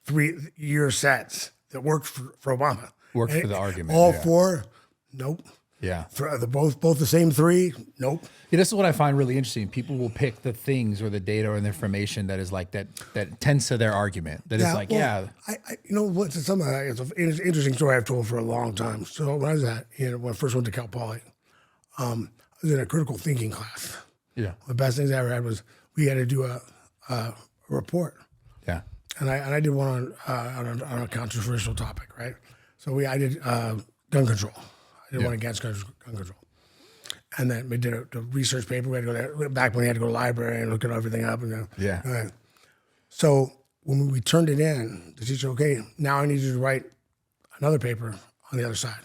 Speaker 2: 3 year sets that worked for Obama.
Speaker 1: Worked for the argument.
Speaker 2: All four, nope.
Speaker 1: Yeah.
Speaker 2: For both the same 3, nope.
Speaker 1: Yeah, this is what I find really interesting. People will pick the things or the data or the information that is like that tends to their argument. That is like,
Speaker 2: I what's some of that? It's an interesting story I've told for a long time. So when I was when I first went to Cal Poly, I was in a critical thinking class.
Speaker 1: Yeah.
Speaker 2: The best things I ever had was we had to do a report.
Speaker 1: Yeah.
Speaker 2: And I did one on a controversial topic, right? So I did gun control. I did one against gun control. And then we did a research paper. We had to go there, back when we had to go to the library and look at everything up. And so when we turned it in, the teacher, okay, now I need you to write another paper on the other side.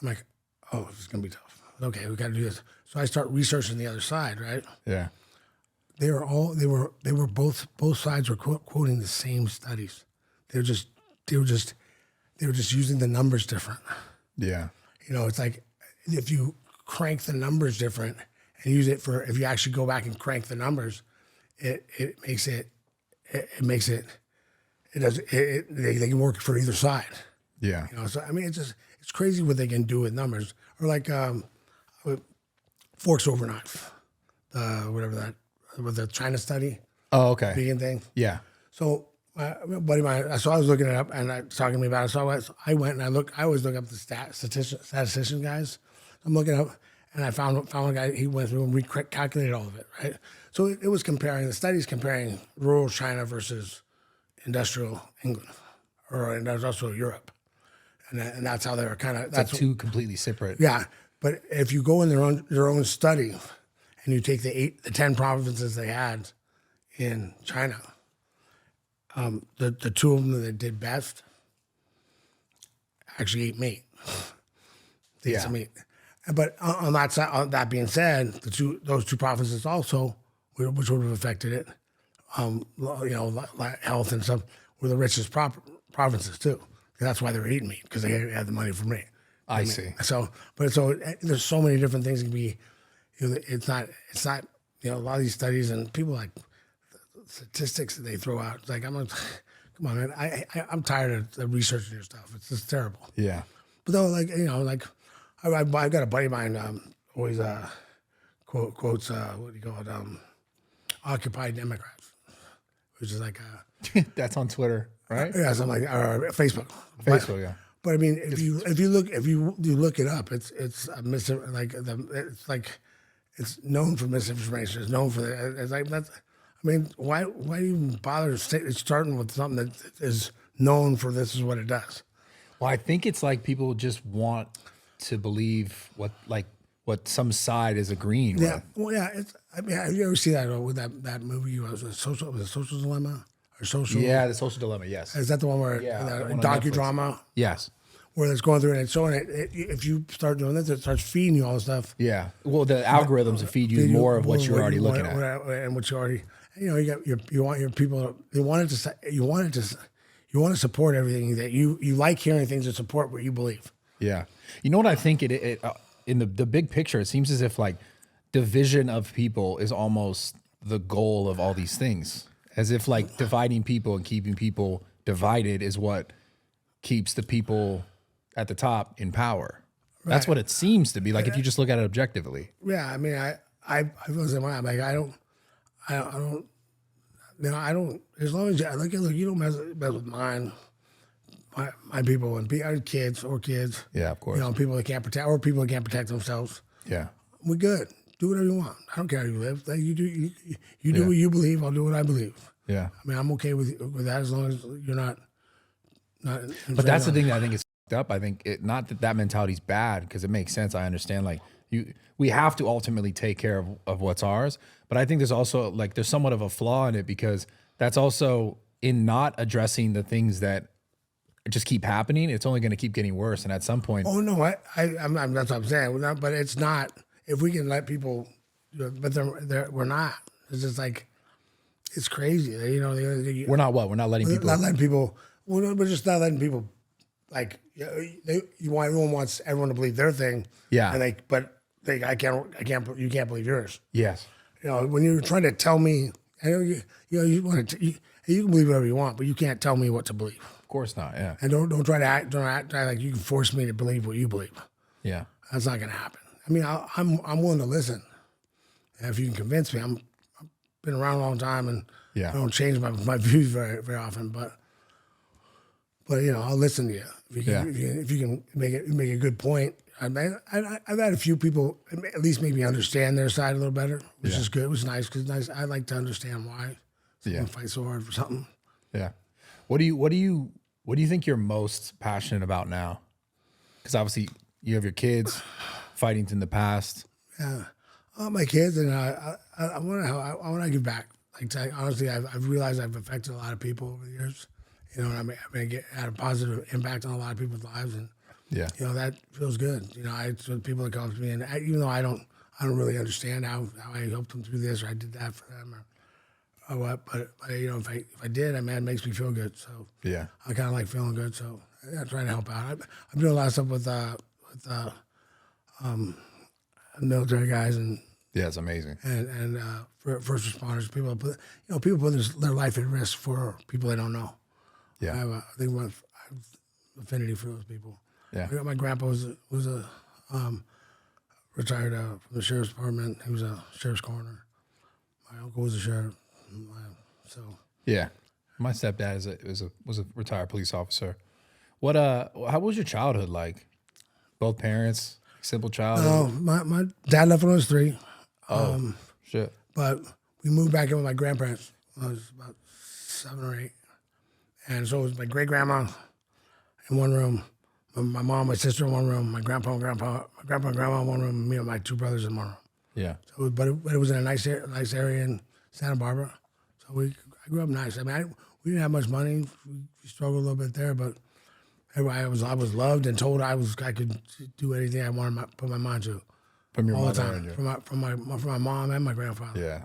Speaker 2: I'm like, oh, this is going to be tough. Okay, we got to do this. So I start researching the other side, right?
Speaker 1: Yeah.
Speaker 2: Both sides were quoting the same studies. They were just using the numbers different.
Speaker 1: Yeah.
Speaker 2: It's like if you crank the numbers different and use it if you actually go back and crank the numbers, they can work for either side.
Speaker 1: Yeah.
Speaker 2: So I mean, it's crazy what they can do with numbers. Or like forks over knife, whatever that, with the China study,
Speaker 1: Oh, okay.
Speaker 2: vegan thing.
Speaker 1: Yeah.
Speaker 2: So my buddy of mine, so I was looking it up and talking to me about it. So I went and I always look up the statistician guys. I'm looking up and I found a guy, he went through and recalculated all of it, right? So it was comparing, the studies comparing rural China versus industrial England or industrial Europe. And that's how they were kind of, that's
Speaker 1: Like two completely separate.
Speaker 2: yeah. But if you go in their own study and you take the 10 provinces they had in China, the two of them that did best actually ate meat. They ate some meat. But on that side, on that being said, those two provinces also, which would have affected it, health and stuff, were the richest provinces too. That's why they were eating meat, because they had the money for meat.
Speaker 1: I see.
Speaker 2: So there's so many different things that can be. It's not. A lot of these studies and people like statistics that they throw out. It's like come on, man. I'm tired of researching your stuff. It's just terrible.
Speaker 1: Yeah.
Speaker 2: But though, I've got a buddy of mine always quotes what do you call it? Occupy Democrats, which is like
Speaker 1: That's on Twitter, right?
Speaker 2: yeah, something like or Facebook.
Speaker 1: Facebook, yeah.
Speaker 2: But I mean, if you look it up, it's it's known for misinformation. It's known for it's like that's. I mean, why do you even bother starting with something that is known for this is what it does?
Speaker 1: Well, I think it's like people just want to believe what some side is agreeing
Speaker 2: Yeah,
Speaker 1: with.
Speaker 2: well, yeah. I mean, have you ever seen that with that movie? Was a social dilemma or social?
Speaker 1: Yeah, the social dilemma. Yes.
Speaker 2: Is that the one where
Speaker 1: Yeah,
Speaker 2: the
Speaker 1: one on
Speaker 2: docudrama
Speaker 1: Yes.
Speaker 2: where it's going through and it's showing it? If you start doing this, it starts feeding you all this stuff.
Speaker 1: Yeah. Well, the algorithms will feed you more of what you're already looking at.
Speaker 2: And what you already, you want your people. You want to support everything that you like hearing things that support what you believe.
Speaker 1: Yeah. You know what I think it in the big picture, it seems as if like division of people is almost the goal of all these things. As if like dividing people and keeping people divided is what keeps the people at the top in power. Right. That's what it seems to be. Like if you just look at it objectively.
Speaker 2: Yeah. I mean, I feel the same way. I'm like, I don't, as long as you don't mess with mine, my people and our kids or kids.
Speaker 1: Yeah, of course.
Speaker 2: People that can't protect or people that can't protect themselves.
Speaker 1: Yeah.
Speaker 2: We're good. Do whatever you want. I don't care how you live. Like you do what you believe. I'll do what I believe.
Speaker 1: Yeah.
Speaker 2: I mean, I'm okay with that as long as you're not.
Speaker 1: But that's the thing that I think is up. I think not that mentality is bad because it makes sense. I understand. Like we have to ultimately take care of what's ours. But I think there's also there's somewhat of a flaw in it because that's also in not addressing the things that just keep happening. It's only going to keep getting worse. And at some point,
Speaker 2: oh no, I'm that's what I'm saying. But it's not. If we can let people, but we're not. It's just like it's crazy.
Speaker 1: We're not what? We're not letting people.
Speaker 2: Not letting people. We're just not letting people. Like everyone wants everyone to believe their thing.
Speaker 1: Yeah.
Speaker 2: And I can't. You can't believe yours.
Speaker 1: Yes.
Speaker 2: When you're trying to tell me, I know you want to. You can believe whatever you want, but you can't tell me what to believe.
Speaker 1: Of course not. Yeah.
Speaker 2: And don't try to act like you can force me to believe what you believe.
Speaker 1: Yeah.
Speaker 2: That's not going to happen. I mean, I'm willing to listen. And if you can convince me, I've been around a long time and I don't change my views very very often. But I'll listen to you if you can make a good point. I've had a few people at least make me understand their side a little better, which is good. It was nice because I like to understand why someone fights so hard for something.
Speaker 1: Yeah. What do you think you're most passionate about now? Because obviously you have your kids, fighting in the past. Yeah,
Speaker 2: my kids, and I want to give back. Honestly, I've realized I've affected a lot of people over the years. And had a positive impact on a lot of people's lives, and that feels good. People that come to me, and even though I don't really understand how I helped them through this or I did that for them or what, but if I did, it makes me feel good. So I kind of like feeling good. So I try to help out. I'm doing a lot of stuff with military guys and
Speaker 1: it's amazing
Speaker 2: and first responders. People put their life at risk for people they don't know.
Speaker 1: Yeah,
Speaker 2: I have affinity for those people.
Speaker 1: Yeah,
Speaker 2: My grandpa was a retired from the sheriff's department. He was a sheriff's coroner. My uncle was a sheriff. So
Speaker 1: Yeah. My stepdad was a retired police officer. How was your childhood like? Both parents, simple childhood?
Speaker 2: my dad left when I was 3.
Speaker 1: Shit.
Speaker 2: But we moved back in with my grandparents when I was about 7 or 8. And so it was my great-grandma in one room, my mom, my sister in one room, my grandpa and grandma in one room, and me and my 2 brothers in one room.
Speaker 1: Yeah.
Speaker 2: So, but it was in a nice area in Santa Barbara. So I grew up nice. I mean, we didn't have much money. We struggled a little bit there, but I was loved and told I could do anything I wanted put my mind to.
Speaker 1: From your
Speaker 2: all the
Speaker 1: mother
Speaker 2: time,
Speaker 1: and your...
Speaker 2: from my mom and my grandfather.
Speaker 1: Yeah.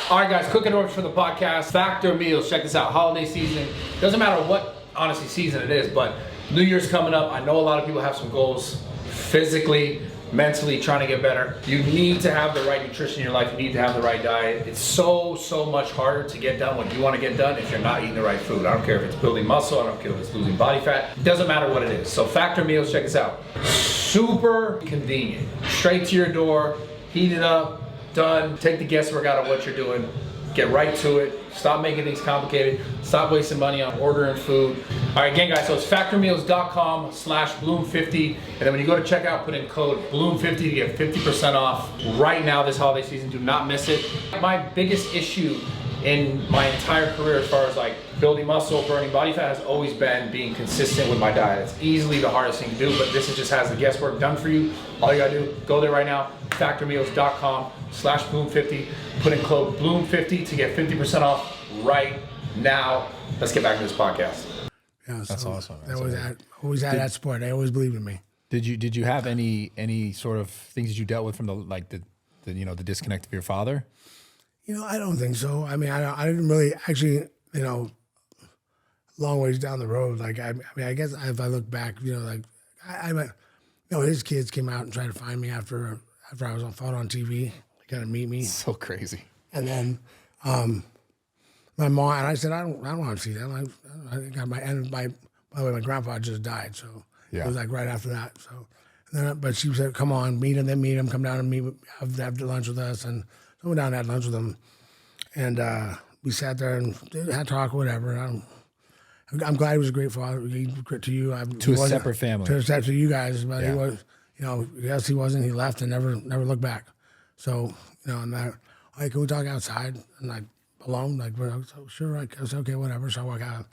Speaker 1: All right, guys, cooking orders for the podcast. Factor meals. Check this out. Holiday season. Doesn't matter what, honestly, season it is, but New Year's coming up. I know a lot of people have some goals physically, mentally, trying to get better. You need to have the right nutrition in your life. You need to have the right diet. It's so much harder to get done what you want to get done if you're not eating the right food. I don't care if it's building muscle. I don't care if it's losing body fat. It doesn't matter what it is. So Factor meals, check this out. Super convenient. Straight to your door, heat it up, done. Take the guesswork out of what you're doing. Get right to it. Stop making things complicated. Stop wasting money on ordering food. All right, again, guys, so it's factormeals.com/Bloom50. And then when you go to checkout, put in code Bloom50 to get 50% off right now this holiday season. Do not miss it. My biggest issue in my entire career as far as like building muscle, burning body fat has always been being consistent with my diet. It's easily the hardest thing to do, but this just has the guesswork done for you. All you gotta do, go there right now, factormeals.com/Bloom50. Put in code Bloom50 to get 50% off right now. Let's get back to this podcast.
Speaker 2: Yeah,
Speaker 1: that's awesome.
Speaker 2: That's always had that support. They always believed in me.
Speaker 1: Did you have any sort of things that you dealt with from the disconnect of your father?
Speaker 2: I don't think so. I mean, I didn't really actually, long ways down the road. Like, I guess if I look back, his kids came out and tried to find me after I was fought on TV, kind of meet me.
Speaker 1: So crazy.
Speaker 2: And then my mom, and I said, I don't want to see them. By the way, my grandpa just died, so
Speaker 1: yeah.
Speaker 2: It was like right after that. So, but she said, come on, meet him, come down and have lunch with us. And so I went down and had lunch with him. And we sat there and had talk, whatever. I'm glad he was a great father to you.
Speaker 1: To a separate family.
Speaker 2: To you guys, but
Speaker 1: yeah.
Speaker 2: He was, yes, he wasn't. He left and never looked back. So, and that, like, can we talk outside? And like, alone? Like, so, sure, I said, okay, whatever. So I walk out.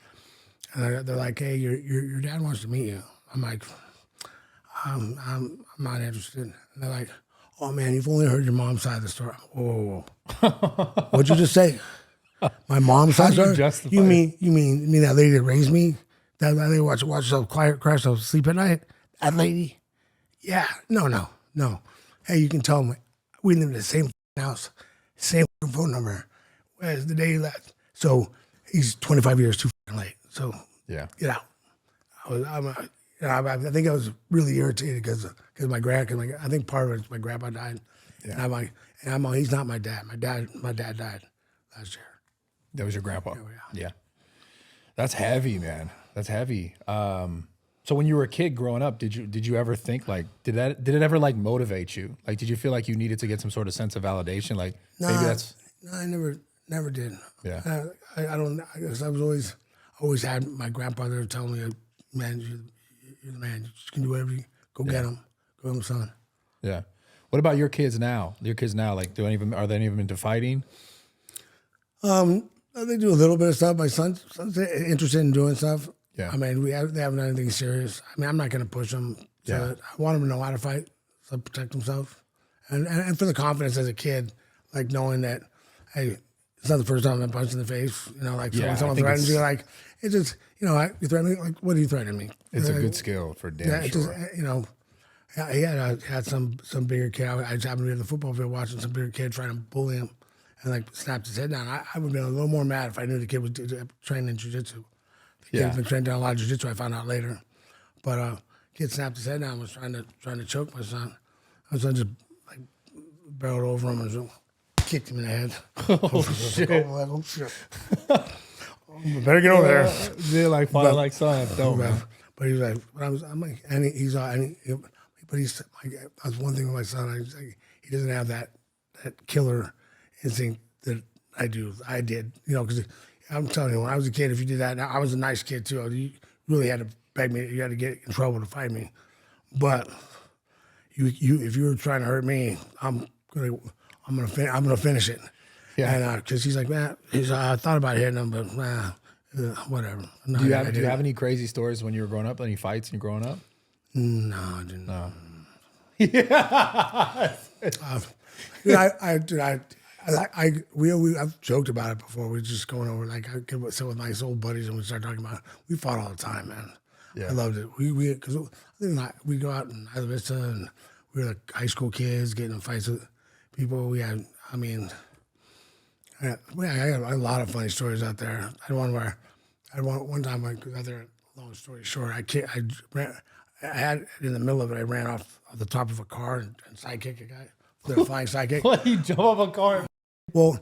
Speaker 2: And they're like, hey, your dad wants to meet you. I'm like, I'm not interested. And they're like, oh man, you've only heard your mom's side of the story. Whoa. What'd you just say? My mom's side of the story? You mean that lady that raised me? That lady watch herself crash herself sleep at night? That lady? Yeah. No. Hey, you can tell me we live in the same house, same phone number. Where's the day he left? So he's 25 years too late. So
Speaker 1: yeah,
Speaker 2: get out. I think I was really irritated because I think part of it is my grandpa died. Yeah. And I'm like, he's not my dad. My dad died last year.
Speaker 1: That was your grandpa.
Speaker 2: Oh,
Speaker 1: yeah. That's heavy, man. That's heavy. So when you were a kid growing up, did you ever think like, did it ever like motivate you? Like, did you feel like you needed to get some sort of sense of validation? Like maybe that's. No, I never did. Yeah.
Speaker 2: I don't, I guess I was always had my grandfather tell me, man, you're the man. You just can do whatever you go get him. Go get him, son.
Speaker 1: Yeah. What about your kids now? Like, are they any of them into fighting?
Speaker 2: They do a little bit of stuff. My son's interested in doing stuff.
Speaker 1: Yeah.
Speaker 2: I mean, they haven't done anything serious. I mean, I'm not going to push them. I want them to know how to fight, to protect themselves. And for the confidence as a kid, like knowing that, hey, it's not the first time I've been punched in the face. When someone threatens you, like, it's just, you threaten me, like, what are you threatening me?
Speaker 1: It's a good skill for damn sure.
Speaker 2: He had some bigger kid. I just happened to be in the football field watching some bigger kid trying to bully him and like snapped his head down. I would have been a little more mad if I knew the kid was trained in jiu-jitsu. The kid's been trained in a lot of jiu-jitsu, I found out later. But kid snapped his head down and was trying to choke my son. My son just like barreled over him and just kicked him in the head.
Speaker 1: Oh, shit.
Speaker 2: Better get over there.
Speaker 1: Yeah, like father, like son.
Speaker 2: But he was like, I'm like, and he but that's one thing with my son. He doesn't have that killer instinct that I do. I did, because I'm telling you, when I was a kid, if you did that, I was a nice kid too. You really had to beg me. You had to get in trouble to fight me. But if you were trying to hurt me, I'm gonna finish it.
Speaker 1: Yeah.
Speaker 2: And because he's like, man, I thought about hitting him, but whatever. No,
Speaker 1: Do you have any crazy stories when you were growing up? Any fights when you were growing up?
Speaker 2: No, I didn't.
Speaker 1: No.
Speaker 2: I've joked about it before. We were just going over, like, I get with some of my old buddies and we start talking about it. We fought all the time, man.
Speaker 1: Yeah.
Speaker 2: I loved it. Because we go out in Isla Vista and we were like high school kids getting in fights with people. I had a lot of funny stories out there. I had one time I was out there. Long story short, I had in the middle of it. I ran off the top of a car and sidekicked a guy. The flying sidekick.
Speaker 1: What? You jump off a car?
Speaker 2: Well,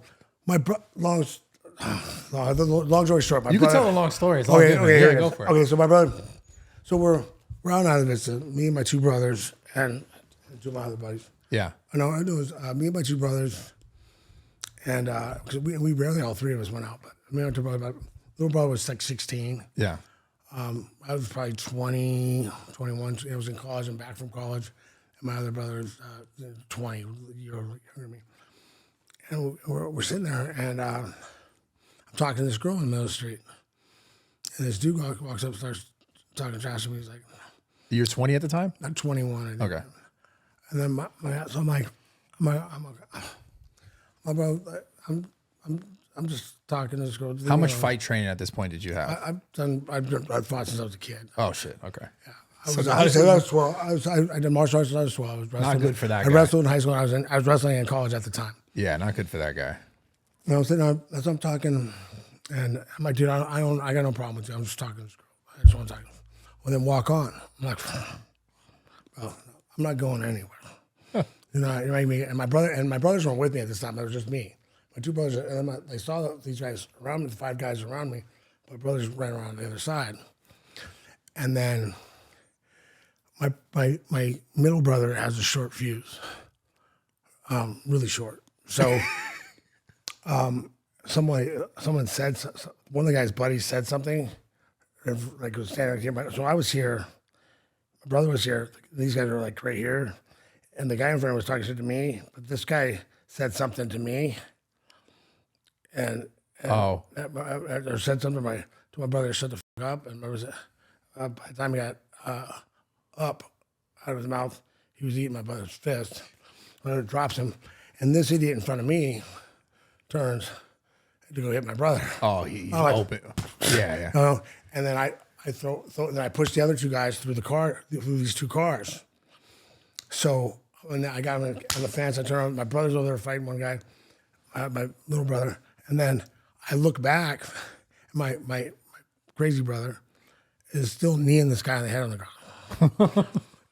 Speaker 2: long story short,
Speaker 1: You can tell a long story. It's
Speaker 2: okay,
Speaker 1: go for it.
Speaker 2: Okay, so my brother, we're out of this. Me and my two brothers and two of my other buddies.
Speaker 1: Yeah.
Speaker 2: No, it was me and my two brothers, and because we rarely all three of us went out, but me and my two brothers, my little brother was like 16.
Speaker 1: Yeah.
Speaker 2: I was probably 20, 21. I was in college and back from college. And my other brother was 20, a year younger than me. And we're sitting there, and I'm talking to this girl in the middle of the street. And this dude walks up, starts talking trash to me. He's like,
Speaker 1: You were 20 at the time?
Speaker 2: I'm 21, I think.
Speaker 1: Okay.
Speaker 2: And then so I'm like, my brother, I'm just talking to this girl.
Speaker 1: How much fight training at this point did you have?
Speaker 2: I've fought since I was a kid.
Speaker 1: Oh, shit. Okay.
Speaker 2: Yeah. I was 12. I did martial arts when I was 12. I was wrestling.
Speaker 1: Not good for that guy.
Speaker 2: I wrestled in high school. I was wrestling in college at the time.
Speaker 1: Yeah, not good for that guy.
Speaker 2: I'm sitting there, as I'm talking, and I'm like, dude, I got no problem with you. I'm just talking to this girl. I just want to talk. Well, then walk on. I'm like, bro, I'm not going anywhere. You know what I mean? And my brothers weren't with me at this time. It was just me. My two brothers, and then they saw these guys around me, the 5 guys around me. My brothers ran around the other side. And then my middle brother has a short fuse, really short. So someone said, one of the guy's buddies said something, like was standing here. So I was here, my brother was here. These guys are like right here, and the guy in front was talking shit to me. But this guy said something to me, and or said something to my brother. Shut the fuck up. And by the time he got up out of his mouth, he was eating my brother's fist. When it drops him, and this idiot in front of me turns to go hit my brother.
Speaker 1: Oh, he's open. Yeah.
Speaker 2: And then I then I pushed the other 2 guys through these 2 cars. So when I got him on the fence, I turned around. My brother's over there fighting one guy, my little brother, and then I look back. My crazy brother is still kneeing this guy on the head on the ground.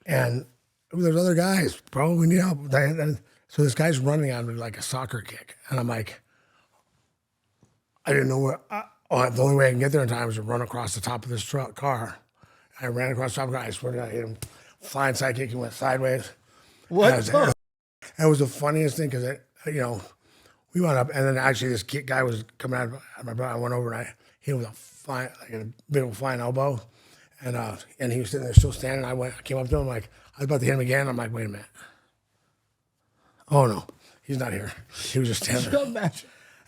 Speaker 2: And there's other guys, bro, we need help. So this guy's running at me like a soccer kick. And I'm like, I didn't know where. The only way I can get there in time is to run across the top of this car. I ran across the top of the car. I swear to God, I hit him. Flying sidekick, he went sideways.
Speaker 1: What?
Speaker 2: And it was the funniest thing because, we went up, and then actually this guy was coming out of my brother. I went over and I hit him with a big old flying elbow. And he was sitting there still standing. I came up to him, like, I was about to hit him again. I'm like, wait a minute. Oh, no, he's not here. He was just standing there.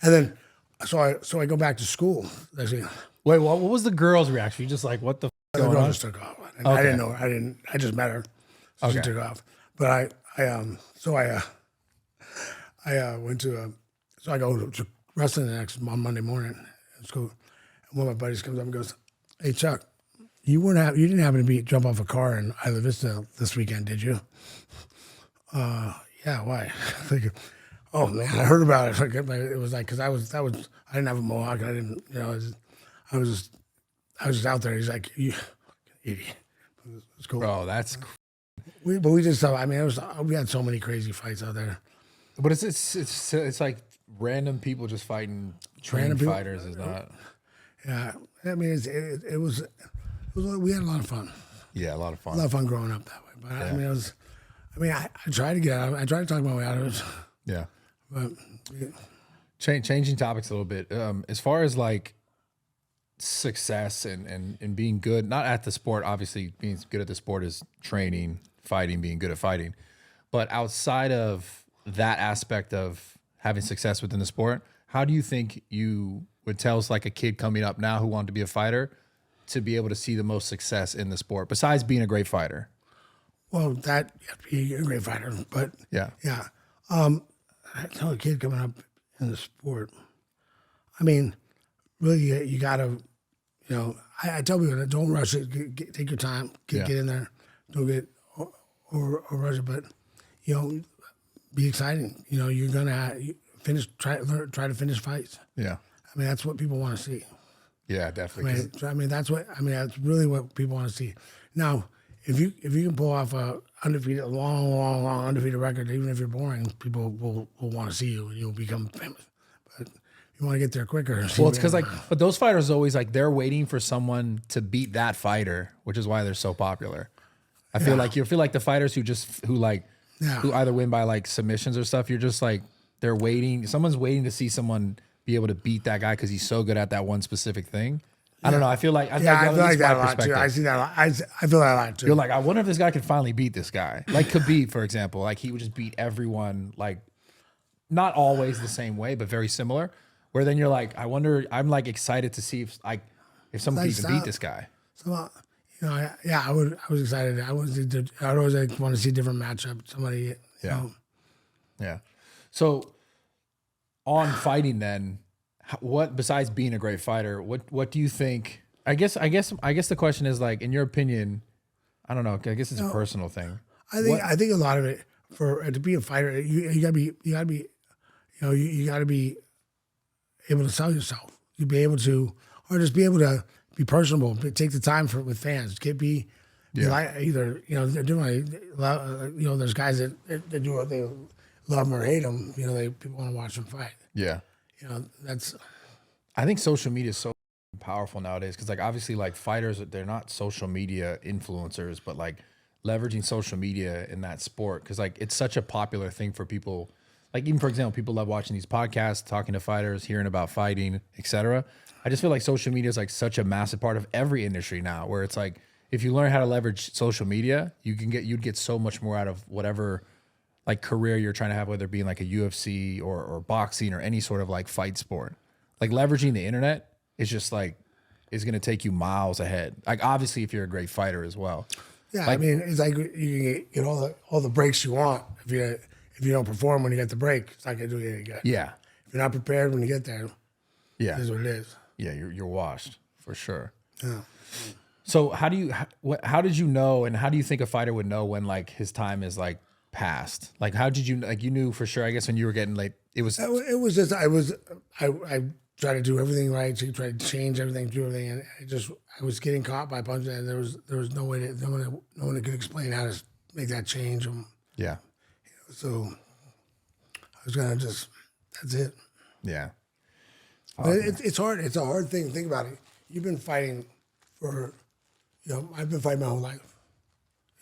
Speaker 2: And then, so I go back to school. Actually,
Speaker 1: Wait, what was the girl's reaction? You just like, what the
Speaker 2: the
Speaker 1: going
Speaker 2: girl
Speaker 1: on?
Speaker 2: just took off. And I didn't know her. I just met her. So she took off. But I went to, so I go to wrestling on Monday morning at school. And one of my buddies comes up and goes, hey, Chuck, you didn't happen to jump off a car in Isla Vista this weekend, did you? Yeah, why? Like, oh man, I heard about it. It was like, cause I didn't have a mohawk. I didn't, I was just out there. He's like, you idiot. It's cool.
Speaker 1: Bro, that's.
Speaker 2: But we just, I mean, we had so many crazy fights out there.
Speaker 1: But it's like random people just fighting trained fighters is not.
Speaker 2: Yeah, I mean, it was we had a lot of fun.
Speaker 1: Yeah, a lot of
Speaker 2: A
Speaker 1: fun.
Speaker 2: lot of fun growing up that way. But
Speaker 1: Yeah.
Speaker 2: I mean, I tried to get out. I tried to talk my way out of it.
Speaker 1: Yeah.
Speaker 2: But
Speaker 1: Changing topics a little bit. As far as like success and being good, not at the sport, obviously being good at the sport is training, fighting, being good at fighting. But outside of that aspect of having success within the sport, how do you think you would tell us like a kid coming up now who wanted to be a fighter to be able to see the most success in the sport besides being a great fighter?
Speaker 2: well, that you have to be a great fighter. But
Speaker 1: Yeah.
Speaker 2: yeah, I tell a kid coming up in the sport. I mean, really, you gotta, I tell people don't rush it. Take your time. Get in there. Don't get over rush it. But be exciting. You're gonna finish. Try to finish fights.
Speaker 1: Yeah.
Speaker 2: I mean, that's what people want to see.
Speaker 1: Yeah, definitely.
Speaker 2: That's really what people want to see. Now, if you can pull off a undefeated, long undefeated record, even if you're boring, people will want to see you and you'll become famous. But you want to get there quicker.
Speaker 1: Well, it's because but those fighters always like they're waiting for someone to beat that fighter, which is why they're so popular. I feel like the fighters who either win by like submissions or stuff. You're just like they're waiting. Someone's waiting to see someone be able to beat that guy because he's so good at that one specific thing. I don't know. I feel like
Speaker 2: I feel like that a lot too. I see that a lot. I feel that a lot too.
Speaker 1: You're like, I wonder if this guy could finally beat this guy. Like Khabib, for example. Like he would just beat everyone. Like not always the same way, but very similar. Where then you're like, I wonder. I'm like excited to see if someone can even beat this guy.
Speaker 2: So I was excited. I always want to see different matchup. Somebody.
Speaker 1: Yeah. So on fighting then, what besides being a great fighter, what do you think? I guess the question is like, in your opinion, I don't know. I guess it's a personal thing.
Speaker 2: I think a lot of it to be a fighter, you gotta be able to sell yourself. You be able to, or just be able to be personable. Take the time with fans. Be like either they're doing there's guys that do what they love them or hate them. People want to watch them fight.
Speaker 1: Yeah.
Speaker 2: That's.
Speaker 1: I think social media is so powerful nowadays because like obviously like fighters, they're not social media influencers, but like leveraging social media in that sport because like it's such a popular thing for people. Like even for example, people love watching these podcasts, talking to fighters, hearing about fighting, etc. I just feel like social media is like such a massive part of every industry now, where it's like if you learn how to leverage social media, you'd get so much more out of whatever like career you're trying to have, whether it be like a UFC or boxing or any sort of like fight sport. Like leveraging the internet is just like is going to take you miles ahead. Like obviously if you're a great fighter as well.
Speaker 2: Yeah, I mean it's like you can get all the breaks you want if you don't perform when you get the break. It's not going to do you any good.
Speaker 1: Yeah.
Speaker 2: If you're not prepared when you get there,
Speaker 1: yeah,
Speaker 2: it is what it is.
Speaker 1: Yeah, you're washed for sure.
Speaker 2: Yeah.
Speaker 1: So how did you know, and how do you think a fighter would know when like his time is like past? Like how did you like you knew for sure? I guess when you were getting late, it was
Speaker 2: just I tried to do everything right, tried to change everything, do everything, and I was getting caught by punches, and there was no one that could explain how to make that change.
Speaker 1: Yeah.
Speaker 2: So I was gonna that's it.
Speaker 1: Yeah.
Speaker 2: It's hard. It's a hard thing. Think about it. You've been fighting for, I've been fighting my whole life.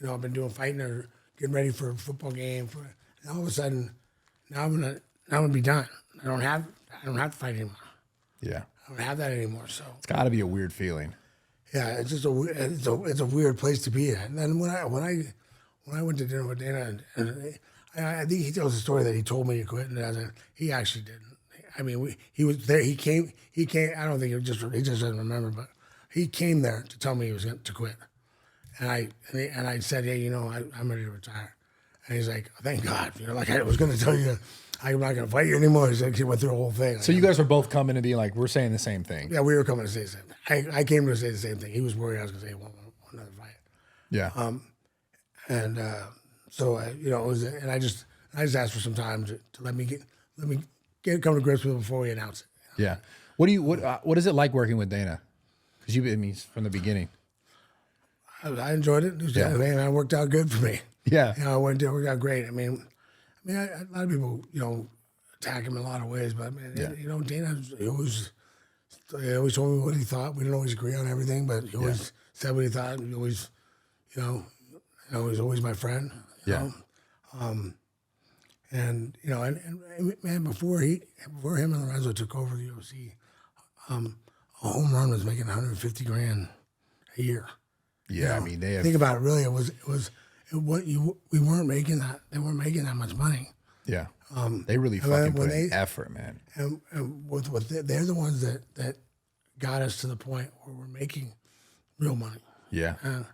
Speaker 2: I've been doing fighting or getting ready for a football game. And all of a sudden, now I'm gonna be done. I don't have to fight anymore.
Speaker 1: Yeah.
Speaker 2: I don't have that anymore. So
Speaker 1: it's got to be a weird feeling.
Speaker 2: Yeah, it's just it's a weird place to be at. And then when I went to dinner with Dana, and I think he tells a story that he told me to quit, and he actually didn't. I mean, he was there. He came. I don't think he just doesn't remember, but he came there to tell me he was going to quit. And I said, hey, I'm ready to retire. And he's like, thank God. Like I was going to tell you, I'm not going to fight you anymore. He's like, he went through the whole thing.
Speaker 1: So you guys were both coming and being like, we're saying the same thing.
Speaker 2: Yeah, we were coming to say the same thing. I came to say the same thing. He was worried I was going to say one another fight.
Speaker 1: Yeah.
Speaker 2: So it was, and I just asked for some time to let me come to grips with it before we announce it.
Speaker 1: Yeah. What is it like working with Dana? Because you've been from the beginning.
Speaker 2: I enjoyed it. It worked out good for me.
Speaker 1: Yeah.
Speaker 2: It worked out great. I mean, a lot of people, attack him in a lot of ways, but Dana, he always told me what he thought. We didn't always agree on everything, but he always said what he thought. He always, He's always my friend. You know? And man, before him and Lorenzo took over the UFC, a home run was making 150 grand a year.
Speaker 1: Yeah, I mean, they have.
Speaker 2: Think about it. Really, we weren't making that. They weren't making that much money.
Speaker 1: Yeah, they really fucking put in effort, man.
Speaker 2: And they're the ones that got us to the point where we're making real money.
Speaker 1: Yeah,
Speaker 2: and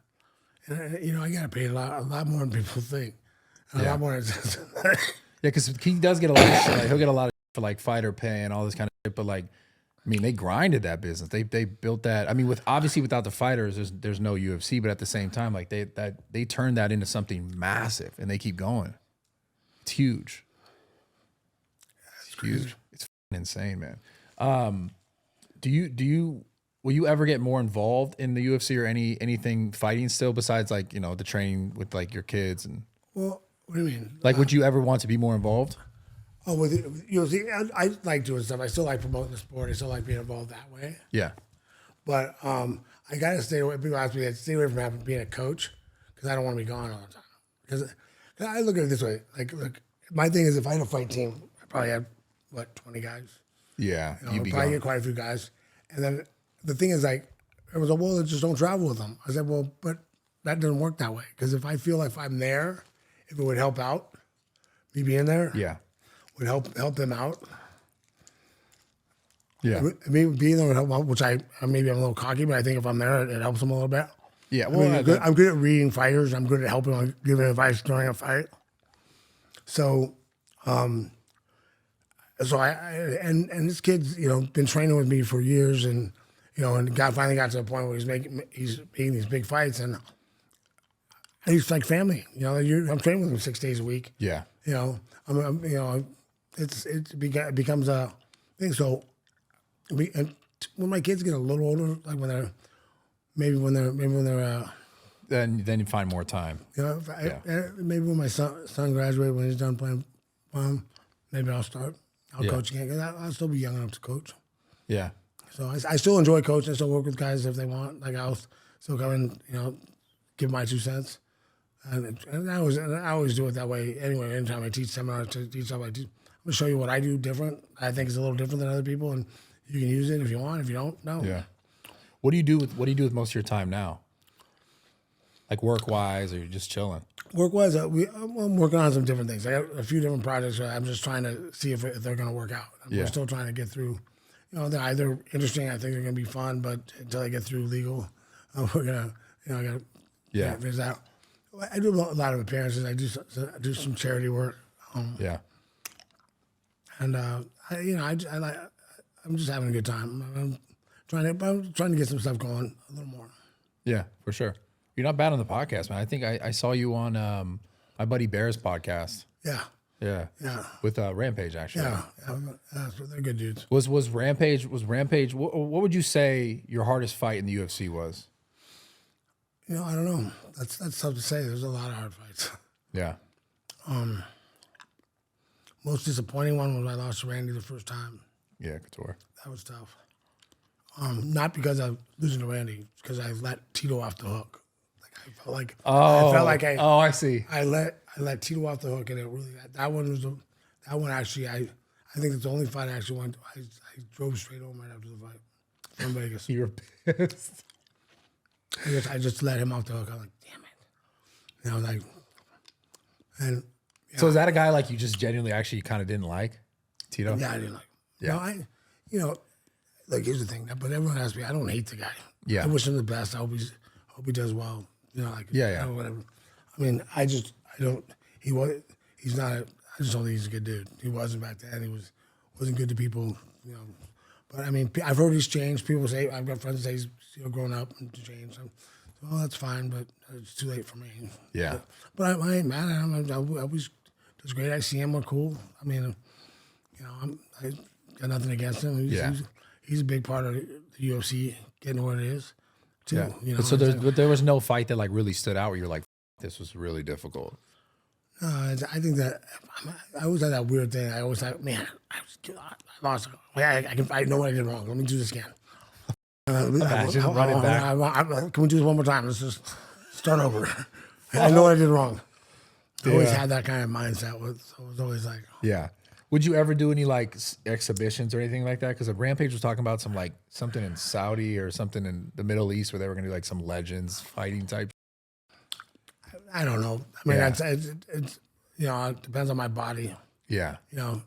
Speaker 2: I got paid a lot more than people think. A lot more.
Speaker 1: Yeah, because he does get a lot of shit. Like, he'll get a lot of shit for like fighter pay and all this kind of shit. But like, I mean, they grinded that business. They built that. I mean, obviously without the fighters, there's no UFC. But at the same time, like they turned that into something massive, and they keep going. It's huge. It's huge. It's fucking insane, man. Will you ever get more involved in the UFC or anything fighting still besides like the training with like your kids and?
Speaker 2: Well, what do you mean?
Speaker 1: Like, would you ever want to be more involved?
Speaker 2: Oh, with UFC, I like doing stuff. I still like promoting the sport. I still like being involved that way.
Speaker 1: Yeah.
Speaker 2: But I got to stay away. People ask me to stay away from being a coach because I don't want to be gone all the time. Because I look at it this way. Like, look, my thing is if I had a fight team, I probably had, 20 guys?
Speaker 1: Yeah.
Speaker 2: You'd be probably get quite a few guys. And then the thing is, like, it was well, just don't travel with them. I said, well, but that doesn't work that way. Because if I feel like if I'm there, if it would help out, me being there, would help them out.
Speaker 1: Yeah,
Speaker 2: me being there would help out, which maybe I'm a little cocky, but I think if I'm there, it helps them a little bit.
Speaker 1: Yeah, well,
Speaker 2: I'm good at reading fighters. I'm good at helping on giving advice during a fight. So, and this kid's been training with me for years, and and finally got to the point where he's making these big fights, and he's like family. I'm training with him 6 days a week.
Speaker 1: Yeah.
Speaker 2: It becomes a thing. So, when my kids get a little older, like when they're
Speaker 1: then you find more time.
Speaker 2: Maybe when my son graduates, when he's done playing, maybe I'll start. I'll coach again. 'Cause I'll still be young enough to coach.
Speaker 1: Yeah.
Speaker 2: So I still enjoy coaching. I still work with guys if they want. Like I'll still come in, give my 2 cents. And I always do it that way anyway. Anytime I teach seminars, I'm going to show you what I do different. I think it's a little different than other people, and you can use it if you want. If you don't, no.
Speaker 1: Yeah. What do you do with most of your time now? Like work wise, or you're just chilling?
Speaker 2: Work wise, I'm working on some different things. I got a few different projects. I'm just trying to see if they're going to work out. We're still trying to get through. They're either interesting. I think they're going to be fun, but until I get through legal, we're gonna. I got to figure that out. I do a lot of appearances. I do some charity work. And I'm just having a good time. I'm trying to get some stuff going a little more.
Speaker 1: Yeah, for sure. You're not bad on the podcast, man. I think I saw you on my buddy Bear's podcast.
Speaker 2: Yeah.
Speaker 1: Yeah. With Rampage, actually.
Speaker 2: Yeah. They're good dudes.
Speaker 1: Was Rampage? What would you say your hardest fight in the UFC was?
Speaker 2: I don't know. That's tough to say. There's a lot of hard fights.
Speaker 1: Yeah.
Speaker 2: Most disappointing one was I lost to Randy the first time.
Speaker 1: Yeah, Couture.
Speaker 2: That was tough. Not because I was losing to Randy, because I let Tito off the hook.
Speaker 1: I see.
Speaker 2: I let Tito off the hook, and it really that one actually I think it's the only fight I actually went. I drove straight home right after the fight from Vegas.
Speaker 1: You were pissed.
Speaker 2: I just let him off the hook. I'm like, damn it. And
Speaker 1: so is that a guy like you just genuinely actually kind of didn't like, Tito?
Speaker 2: Yeah, I didn't like him.
Speaker 1: Yeah.
Speaker 2: No, like here's the thing. But everyone asks me, I don't hate the guy.
Speaker 1: Yeah.
Speaker 2: I wish him the best. I hope he does well. Whatever. I mean, I don't. He's not. I just don't think he's a good dude. He wasn't back then. He wasn't good to people. But I mean, I've heard he's changed. People say I've got friends that say he's grown up and changed. Well, that's fine, but it's too late for me.
Speaker 1: Yeah.
Speaker 2: But I ain't mad at him. I always does great. I see him. We're cool. I mean, I got nothing against him. He's a big part of the UFC getting where it is. Too,
Speaker 1: yeah. But there was no fight that like really stood out where you're like, this was really difficult.
Speaker 2: I think that I always had that weird thing. I always thought, man, I lost. I know what I did wrong. Let me do this again.
Speaker 1: Imagine running back.
Speaker 2: Can we do this one more time? Let's start over. I know what I did wrong. I always
Speaker 1: Yeah.
Speaker 2: had that kind of mindset. So it was always like,
Speaker 1: Yeah. Would you ever do any like exhibitions or anything like that? Because Rampage was talking about something in Saudi or something in the Middle East where they were going to do like some legends fighting type.
Speaker 2: I don't know. I mean,
Speaker 1: Yeah.
Speaker 2: it's it depends on my body.
Speaker 1: Yeah.
Speaker 2: It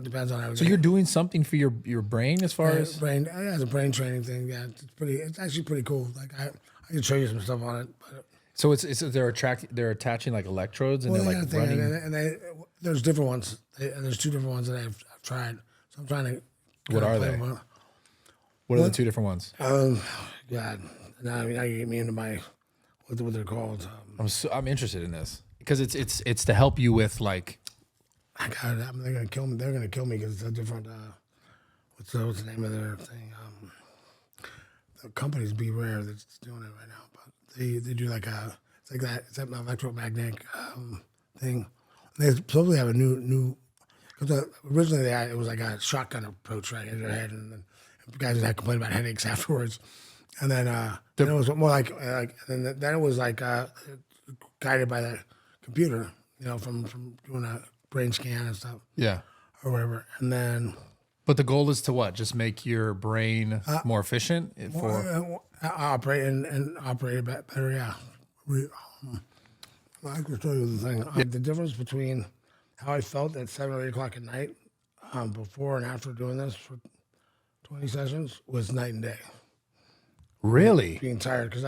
Speaker 2: depends on everything.
Speaker 1: So you're doing something for your brain as far as
Speaker 2: brain. Yeah, it's a brain training thing. Yeah, it's actually pretty cool. Like I can show you some stuff on it. But
Speaker 1: so it's they're attaching like electrodes and they're
Speaker 2: the
Speaker 1: like
Speaker 2: other thing,
Speaker 1: running.
Speaker 2: there's different ones. There's 2 different ones that I've tried. So I'm trying to.
Speaker 1: What are
Speaker 2: play
Speaker 1: they?
Speaker 2: them.
Speaker 1: What are the 2 different ones?
Speaker 2: God, now you get me into my what they're called.
Speaker 1: I'm interested in this because it's to help you with like.
Speaker 2: I got it. They're gonna kill me. They're gonna kill me because it's a different. What's the name of their thing? The company's Be Rare that's doing it right now, but they do like it's like that. It's that electromagnetic thing. They supposedly have a new. Because originally it was like a shotgun approach right in your head, and then guys had complained about headaches afterwards, and then it was more like then it was like guided by the computer, from doing a brain scan and stuff.
Speaker 1: Yeah.
Speaker 2: Or whatever. And then.
Speaker 1: But the goal is to what? Just make your brain more efficient
Speaker 2: Operate and operate better, yeah. I can show you the thing. The difference between how I felt at 7 or 8 o'clock at night before and after doing this for 20 sessions was night and day.
Speaker 1: Really?
Speaker 2: Being tired because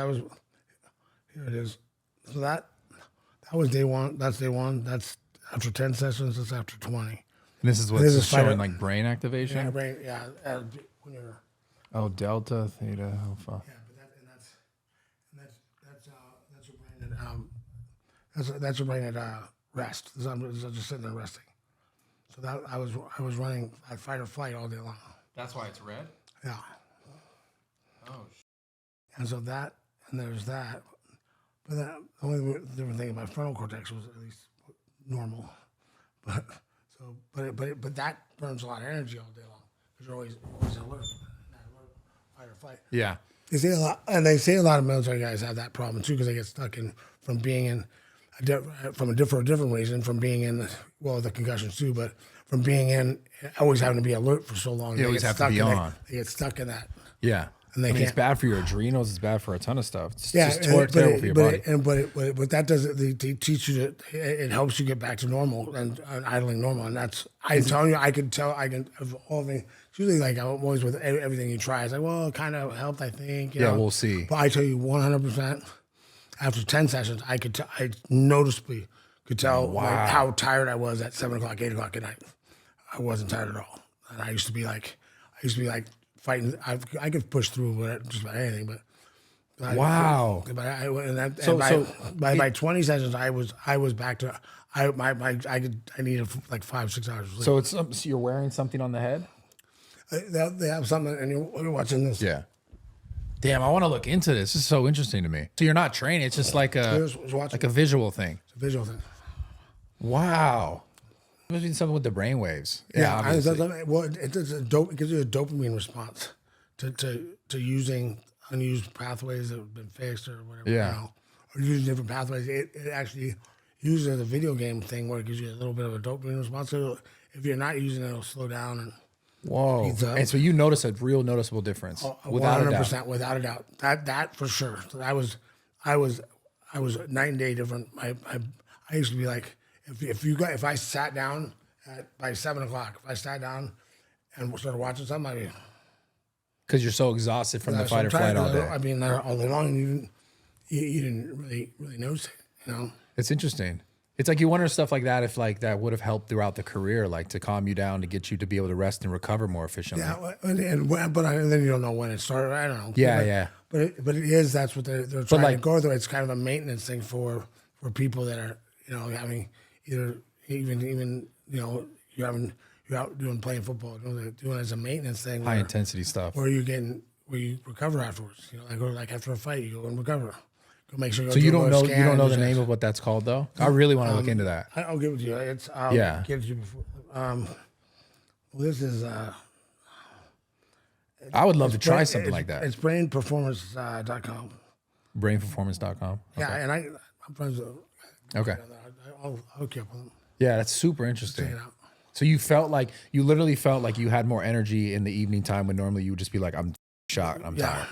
Speaker 2: here it is. So that was day 1. That's day 1. That's after 10 sessions. That's after 20.
Speaker 1: And this is what's showing like brain activation?
Speaker 2: Yeah, brain. Yeah, when you're.
Speaker 1: Oh, delta, theta, alpha.
Speaker 2: Yeah, but that's your brain at that's your brain at rest. I'm just sitting there resting. So that I was running at fight or flight all day long.
Speaker 1: That's why it's red?
Speaker 2: Yeah.
Speaker 1: Oh.
Speaker 2: And so that and there's that, but the only different thing, my frontal cortex was at least normal, but that burns a lot of energy all day long because you're always alert, fight or flight.
Speaker 1: Yeah.
Speaker 2: They say a lot of military guys have that problem too because they get stuck from being in from a different reason, from being in the concussions too, but from being in always having to be alert for so long.
Speaker 1: You always have to be on.
Speaker 2: They get stuck in that.
Speaker 1: Yeah.
Speaker 2: And
Speaker 1: it's bad for your adrenals. It's bad for a ton of stuff. It's just
Speaker 2: but
Speaker 1: terrible for your body.
Speaker 2: But that doesn't. They teach you that it helps you get back to normal and idling normal. And that's I'm telling you, I can of all things. It's usually like I'm always with everything you try. It's like, well, it kind of helped, I think. You know?
Speaker 1: We'll see.
Speaker 2: But I tell you, 100%. After 10 sessions, I noticeably could tell like, how tired I was at 7 o'clock, 8 o'clock at night. I wasn't tired at all, and I used to be like fighting. I could push through just about anything, but by 20 sessions, I was back to I needed like 5-6 hours of sleep.
Speaker 1: So so you're wearing something on the head?
Speaker 2: They have something, and you're watching this.
Speaker 1: Yeah. Damn, I want to look into this. This is so interesting to me. So you're not training; it's just like a visual thing.
Speaker 2: It's a visual thing.
Speaker 1: Wow. It must be something with the brainwaves. Yeah,
Speaker 2: it gives you a dopamine response to using unused pathways that have been fixed or whatever.
Speaker 1: Yeah.
Speaker 2: Or using different pathways. It actually uses it as a video game thing where it gives you a little bit of a dopamine response. So if you're not using it, it'll slow down and.
Speaker 1: Whoa! And so you notice a real noticeable difference, without 100%,
Speaker 2: without a doubt. That for sure. So I was night and day different. I used to be like, if I sat down by 7 o'clock, if I sat down and started watching something,
Speaker 1: because you're so exhausted from the fight or flight all day.
Speaker 2: I mean, all day long, and you didn't really notice it. You know,
Speaker 1: it's interesting. It's like you wonder stuff like that if like that would have helped throughout the career, like to calm you down, to get you to be able to rest and recover more efficiently.
Speaker 2: Yeah, but then you don't know when it started. I don't know.
Speaker 1: Yeah.
Speaker 2: But it is. That's what they're trying to go through. It's kind of a maintenance thing for people that are having even you're out playing football, doing it as a maintenance thing.
Speaker 1: High intensity stuff.
Speaker 2: Where you recover afterwards. Like after a fight, you go and recover. Make sure.
Speaker 1: So you don't know the name of what that's called though. I really want to look into that.
Speaker 2: I'll give it to you. I'll give it to you before. This is.
Speaker 1: I would love to try something like that.
Speaker 2: It's brainperformance.com.
Speaker 1: Brainperformance.com.
Speaker 2: Yeah, and I'm friends with.
Speaker 1: Okay.
Speaker 2: I'll hook you up with them.
Speaker 1: Yeah, that's super
Speaker 2: Check
Speaker 1: interesting.
Speaker 2: it out.
Speaker 1: So you literally felt like you had more energy in the evening time when normally you would just be like, I'm shot, I'm tired.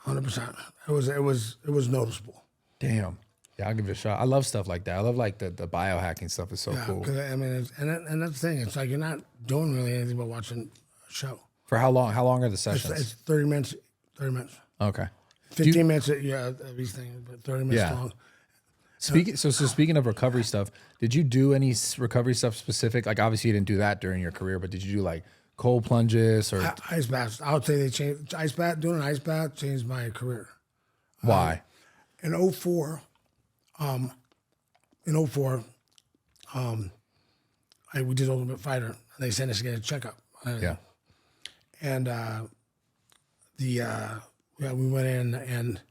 Speaker 2: 100%. It was noticeable.
Speaker 1: Damn. Yeah, I'll give it a shot. I love stuff like that. I love like the biohacking stuff is so
Speaker 2: Yeah,
Speaker 1: cool.
Speaker 2: because I mean, and that's the thing. It's like you're not doing really anything but watching a show.
Speaker 1: For how long? How long are the sessions?
Speaker 2: It's 30 minutes. 30 minutes.
Speaker 1: Okay.
Speaker 2: 15 minutes. Of these things, but 30 minutes long.
Speaker 1: Speaking of recovery stuff, did you do any recovery stuff specific? Like obviously you didn't do that during your career, but did you do like cold plunges or
Speaker 2: Ice baths? I would say they changed ice bath. Doing an ice bath changed my career.
Speaker 1: why?
Speaker 2: In 04, we did Ultimate Fighter. And they sent us to get a checkup.
Speaker 1: Yeah.
Speaker 2: And we went in, and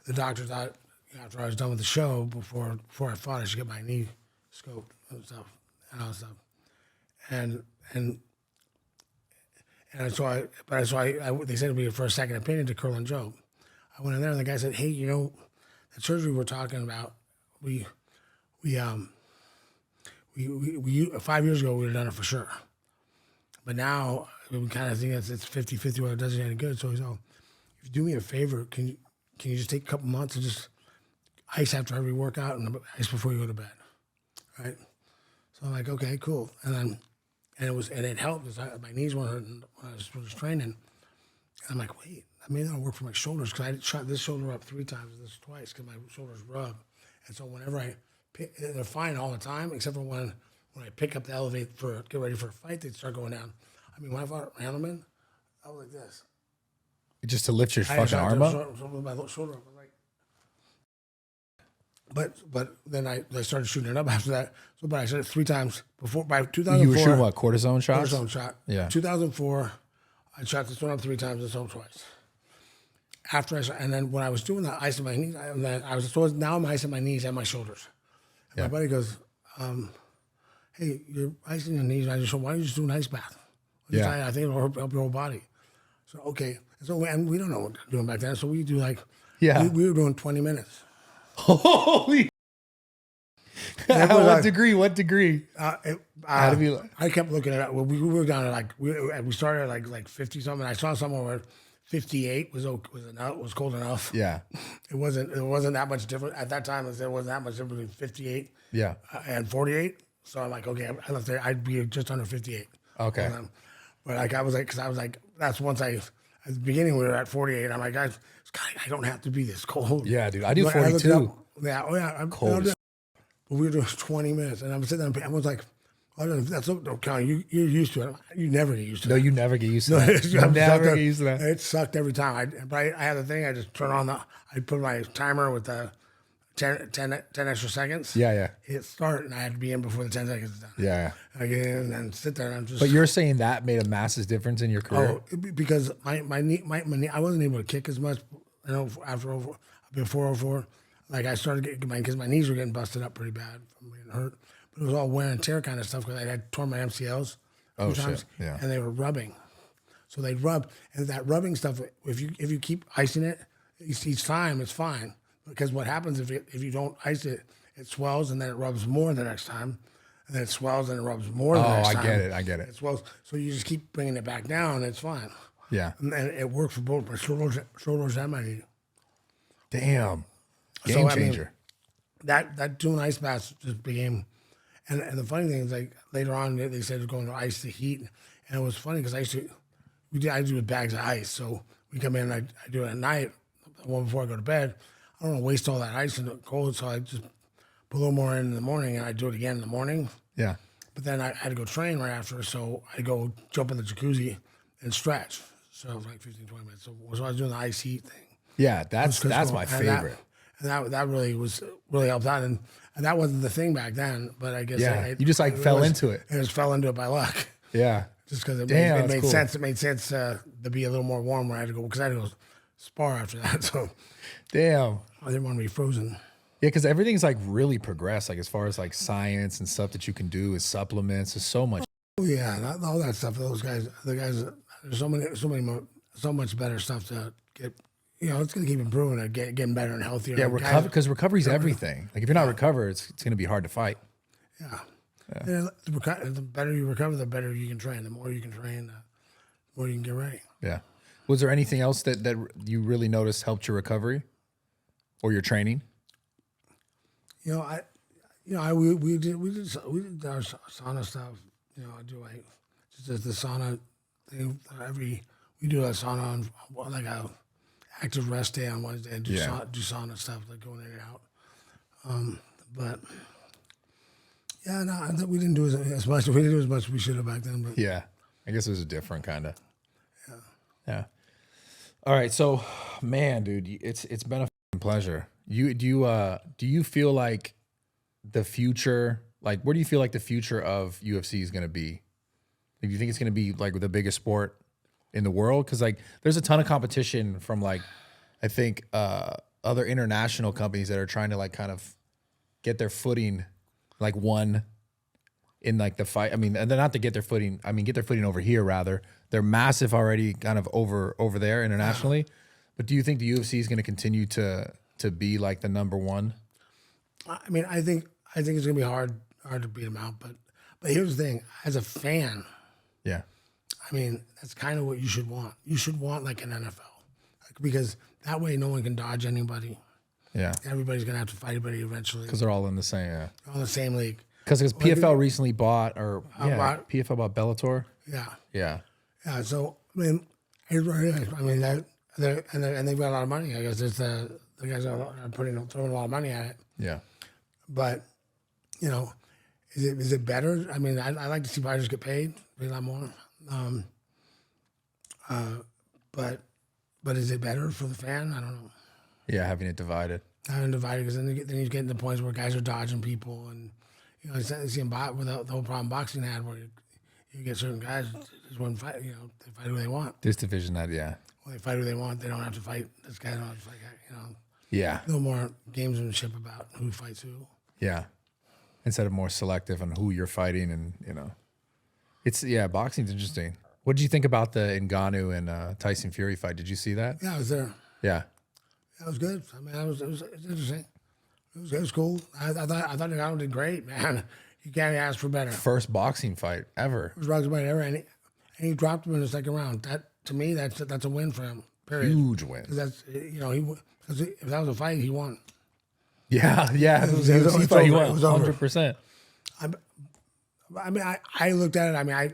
Speaker 2: the doctor thought after I was done with the show, before I fought, I should get my knee scoped and stuff, and all that stuff. And so I they said to me for a second opinion to Curl and Joe. I went in there, and the guy said, "Hey, you know, that surgery we're talking about, we 5 years ago we would have done it for sure, but now we kind of think it's 50-50 whether it does it any good." So he's all, "If you do me a favor, can you just take a couple months and just ice after every workout and ice before you go to bed, right?" So I'm like, "Okay, cool." And it helped because my knees weren't hurting when I was training. I'm like, "Wait, I may not work for my shoulders because I shot this shoulder up 3 times, this twice because my shoulders rub." And so whenever I pick, they're fine all the time except for when I pick up the elevate get ready for a fight, they start going down. I mean, when I fought Randleman, I was like this.
Speaker 1: Just to lift your
Speaker 2: I
Speaker 1: fucking arm up?
Speaker 2: My shoulder up. But then I started shooting it up after that. So, but I shot it 3 times before. By 2004,
Speaker 1: You were shooting what, cortisone shots?
Speaker 2: Cortisone shot.
Speaker 1: Yeah.
Speaker 2: 2004, I shot this one up 3 times, this one twice. After I shot, and then when I was doing that, icing my knees, now I'm icing my knees and my shoulders. And my buddy goes, "Hey, you're icing your knees." And I just said, "Why don't you just do an ice bath?"
Speaker 1: Yeah.
Speaker 2: I think it'll help your whole body. So okay, and we don't know what we're doing back then, so we do like, we were doing 20 minutes.
Speaker 1: Holy! What degree? What degree?
Speaker 2: I kept looking at it. Well, we were down at we started at like 50 something. I saw somewhere where 58 was cold enough.
Speaker 1: Yeah.
Speaker 2: It wasn't that much different at that time. There wasn't that much difference between 58 and 48. So I'm like, okay, I left there. I'd be just under 58.
Speaker 1: Okay.
Speaker 2: But like I was like, that's once at the beginning we were at 48. I'm like, guys, I don't have to be this cold.
Speaker 1: Yeah, dude. I do 42.
Speaker 2: I'm
Speaker 1: cold.
Speaker 2: But we were doing 20 minutes, and I'm sitting there. I was like, "Oh, that's okay. You're used to it. You never get used to it."
Speaker 1: No, you never get used to that. You never get used to that.
Speaker 2: It sucked every time. I had the thing. I just turn on I put my timer with the 10 extra seconds.
Speaker 1: Yeah.
Speaker 2: Hit start, and I had to be in before the 10 seconds is done.
Speaker 1: Yeah.
Speaker 2: I get in and sit there, and I'm just.
Speaker 1: But you're saying that made a massive difference in your career?
Speaker 2: Because my knee, I wasn't able to kick as much, before 04. Like I started getting because my knees were getting busted up pretty bad from being hurt. But it was all wear and tear kind of stuff because I had torn my MCLs a few times, and they were rubbing. So they'd rub, and that rubbing stuff. If you keep icing it each time, it's fine. Because what happens if you don't ice it, it swells and then it rubs more the next time, and then it swells and it rubs more the next time.
Speaker 1: I get it.
Speaker 2: It swells, so you just keep bringing it back down, and it's fine.
Speaker 1: Yeah,
Speaker 2: and it worked for both my shoulders and my knee.
Speaker 1: Damn. Game changer.
Speaker 2: I mean, that doing ice baths just became, and the funny thing is like later on they said they're going to ice the heat, and it was funny because I do it with bags of ice. So we come in and I do it at night, one before I go to bed. I don't want to waste all that ice in the cold, so I just put a little more in the morning, and I do it again in the morning.
Speaker 1: Yeah.
Speaker 2: But then I had to go train right after, so I go jump in the jacuzzi and stretch. So it was like 15, 20 minutes. So I was doing the ice heat thing.
Speaker 1: Yeah, that's my favorite.
Speaker 2: And that really helped out, and that wasn't the thing back then. But I guess
Speaker 1: you just fell into it.
Speaker 2: I just fell into it by luck.
Speaker 1: Yeah,
Speaker 2: just because it made sense. It made sense to be a little more warm when I had to go because I had to go spar after that. So,
Speaker 1: damn,
Speaker 2: I didn't want to be frozen.
Speaker 1: Yeah, because everything's like really progressed, like as far as like science and stuff that you can do with supplements. There's so much.
Speaker 2: Oh yeah, all that stuff. There's so much better stuff to get. it's going to keep improving and getting better and healthier.
Speaker 1: Yeah,
Speaker 2: Like,
Speaker 1: because recovery's everything. Like if you're not recovered, it's going to be hard to fight.
Speaker 2: yeah. And the better you recover, the better you can train. The more you can train, the more you can get ready.
Speaker 1: Yeah. Was there anything else that you really noticed helped your recovery or your training?
Speaker 2: We did our sauna stuff. I do like just the sauna thing. We do a sauna on like a active rest day on Wednesday and do sauna stuff, like going in and out. But yeah, no, I think we didn't do as much. We didn't do as much as we should have back then. But
Speaker 1: Yeah. I guess it was a different kind of. Yeah. All right. So, man, dude, it's been a f***ing pleasure. Do you feel like the future, like where do you feel like the future of UFC is going to be? Do you think it's going to be like the biggest sport in the world? Because like there's a ton of competition from like I think other international companies that are trying to like kind of get their footing like one in like the fight. I mean, and they're not to get their footing. I mean, get their footing over here rather. They're massive already, kind of over there internationally. But do you think the UFC is going to continue to be like the number one?
Speaker 2: I mean, I think it's gonna be hard to beat them out. But here's the thing: as a fan,
Speaker 1: Yeah.
Speaker 2: I mean, that's kind of what you should want. You should want like an NFL, because that way no one can dodge anybody.
Speaker 1: Yeah.
Speaker 2: Everybody's gonna have to fight everybody eventually.
Speaker 1: Because they're all in the same. Yeah.
Speaker 2: All in the same league.
Speaker 1: Because PFL recently bought PFL bought Bellator.
Speaker 2: Yeah.
Speaker 1: Yeah.
Speaker 2: Yeah. So I mean, here's what it is. I mean, and they've got a lot of money. I guess it's the guys are throwing a lot of money at it.
Speaker 1: Yeah.
Speaker 2: But is it better? I mean, I like to see fighters get paid a lot more. But is it better for the fan? I don't know.
Speaker 1: Yeah, having it divided.
Speaker 2: Having it divided, because then you get to the points where guys are dodging people, and it's seeing with the whole problem boxing had, where you get certain guys just wouldn't fight. They fight who they want.
Speaker 1: This division, well,
Speaker 2: they fight who they want. They don't have to fight this guy. Don't have to fight.
Speaker 1: Yeah.
Speaker 2: No more gamesmanship about who fights who.
Speaker 1: Yeah. Instead of more selective on who you're fighting, and boxing's interesting. What did you think about the Ngannou and Tyson Fury fight? Did you see that?
Speaker 2: Yeah, I was there.
Speaker 1: Yeah.
Speaker 2: That was good. I mean, it was interesting. It was cool. I thought Ngannou did great, man. You can't ask for better.
Speaker 1: First boxing fight ever.
Speaker 2: First boxing fight ever, and he dropped him in the second round. That, to me, that's a win for him. Period.
Speaker 1: Huge win.
Speaker 2: That's because if that was a fight, he won.
Speaker 1: Yeah. He won 100%.
Speaker 2: I mean, I looked at it. I mean, I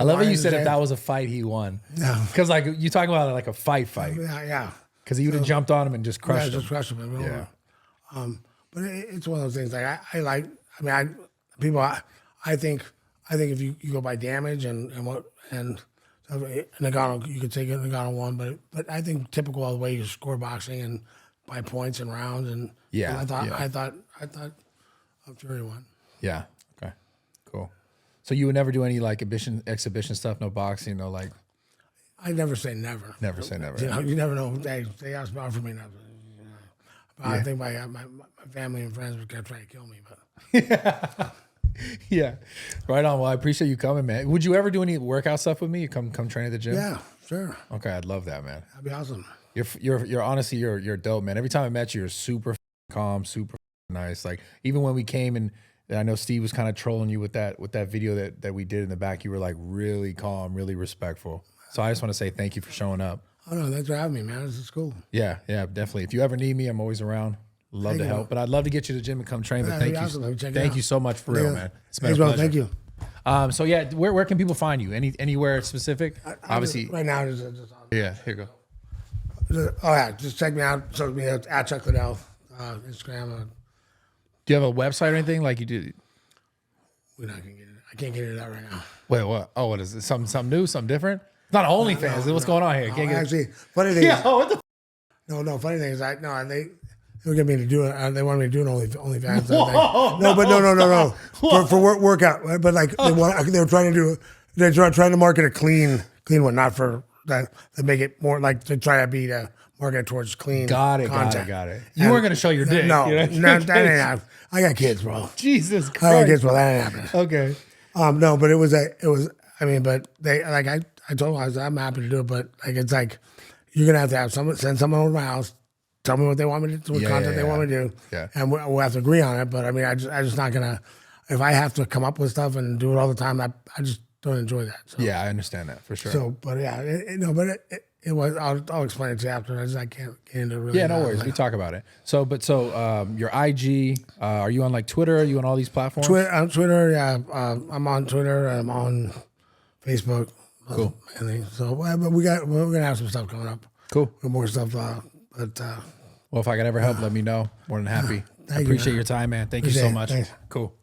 Speaker 1: love how you said if that was a fight, he won.
Speaker 2: No,
Speaker 1: because like you talk about it like a fight.
Speaker 2: Yeah.
Speaker 1: Because he would have jumped on him and just crushed him.
Speaker 2: Just crushed him.
Speaker 1: Yeah.
Speaker 2: But it's one of those things. Like I think if you go by damage and Ngannou, you could take it. Ngannou won, but I think typical of the way you score boxing and by points and rounds, and
Speaker 1: yeah.
Speaker 2: I thought Fury won.
Speaker 1: Yeah. Okay. Cool. So you would never do any like exhibition stuff, no boxing, no like.
Speaker 2: I never say never.
Speaker 1: Never say never.
Speaker 2: You never know. They ask me for me now. I think my family and friends would try to kill me, but.
Speaker 1: Yeah. Right on. Well, I appreciate you coming, man. Would you ever do any workout stuff with me? You come train at the gym?
Speaker 2: Yeah, sure.
Speaker 1: Okay, I'd love that, man.
Speaker 2: That'd be awesome.
Speaker 1: You're honestly you're dope, man. Every time I met you, you're super calm, super nice. Like even when we came and I know Steve was kind of trolling you with that video that we did in the back, you were like really calm, really respectful. So I just want to say thank you for showing up.
Speaker 2: Oh no, thanks for having me, man. This is cool.
Speaker 1: Yeah, definitely. If you ever need me, I'm always around. Love to help, but I'd love to get you to the gym and come train. But thank you so much for real, man. It's been a pleasure.
Speaker 2: Thank you.
Speaker 1: So yeah, where can people find you? Anywhere specific? Obviously,
Speaker 2: right now. Just
Speaker 1: yeah. Here you go.
Speaker 2: Just check me out. Social media at Chuck Liddell, Instagram.
Speaker 1: Do you have a website or anything like you do?
Speaker 2: We're not gonna get it. I can't get into that right now.
Speaker 1: Wait, what? Oh, what is it? Something new? Something different? It's not OnlyFans. What's going on here?
Speaker 2: Can't get actually, funny thing.
Speaker 1: Yeah. What the?
Speaker 2: No. Funny thing is, they were getting me to do it. They wanted me to do an OnlyFans.
Speaker 1: Whoa,
Speaker 2: no. For workout, but like they were trying to do. They're trying to market a clean one, not for that. They make it more like to try to be market towards clean. Got it.
Speaker 1: You weren't gonna show your dick.
Speaker 2: No, that ain't happening. I got kids, bro.
Speaker 1: Jesus Christ.
Speaker 2: I got kids, bro. That ain't happening.
Speaker 1: Okay.
Speaker 2: No, but it was. I mean, but they like I told them I'm happy to do it, but like it's like you're gonna have to have someone send someone over to my house, tell me what they want me to do, what
Speaker 1: Yeah,
Speaker 2: content
Speaker 1: yeah,
Speaker 2: they want me to do,
Speaker 1: Yeah.
Speaker 2: and we'll have to agree on it. But I mean, I just not gonna. If I have to come up with stuff and do it all the time, I just don't enjoy that. So,
Speaker 1: Yeah, I understand that for sure.
Speaker 2: So, but yeah, it was. I'll explain it to you after. I can't get into it really.
Speaker 1: Yeah, no worries. We talk about it. So, your IG, are you on like Twitter? Are you on all these platforms?
Speaker 2: Twitter, yeah. I'm on Twitter. I'm on Facebook.
Speaker 1: Cool.
Speaker 2: Mainly. So, but we're gonna have some stuff coming up.
Speaker 1: Cool.
Speaker 2: More stuff. But
Speaker 1: Well, if I could ever help, let me know. More than happy. I
Speaker 2: you,
Speaker 1: appreciate
Speaker 2: man.
Speaker 1: your time, man. Thank you
Speaker 2: Appreciate
Speaker 1: so
Speaker 2: it.
Speaker 1: much.
Speaker 2: Thanks.
Speaker 1: Cool.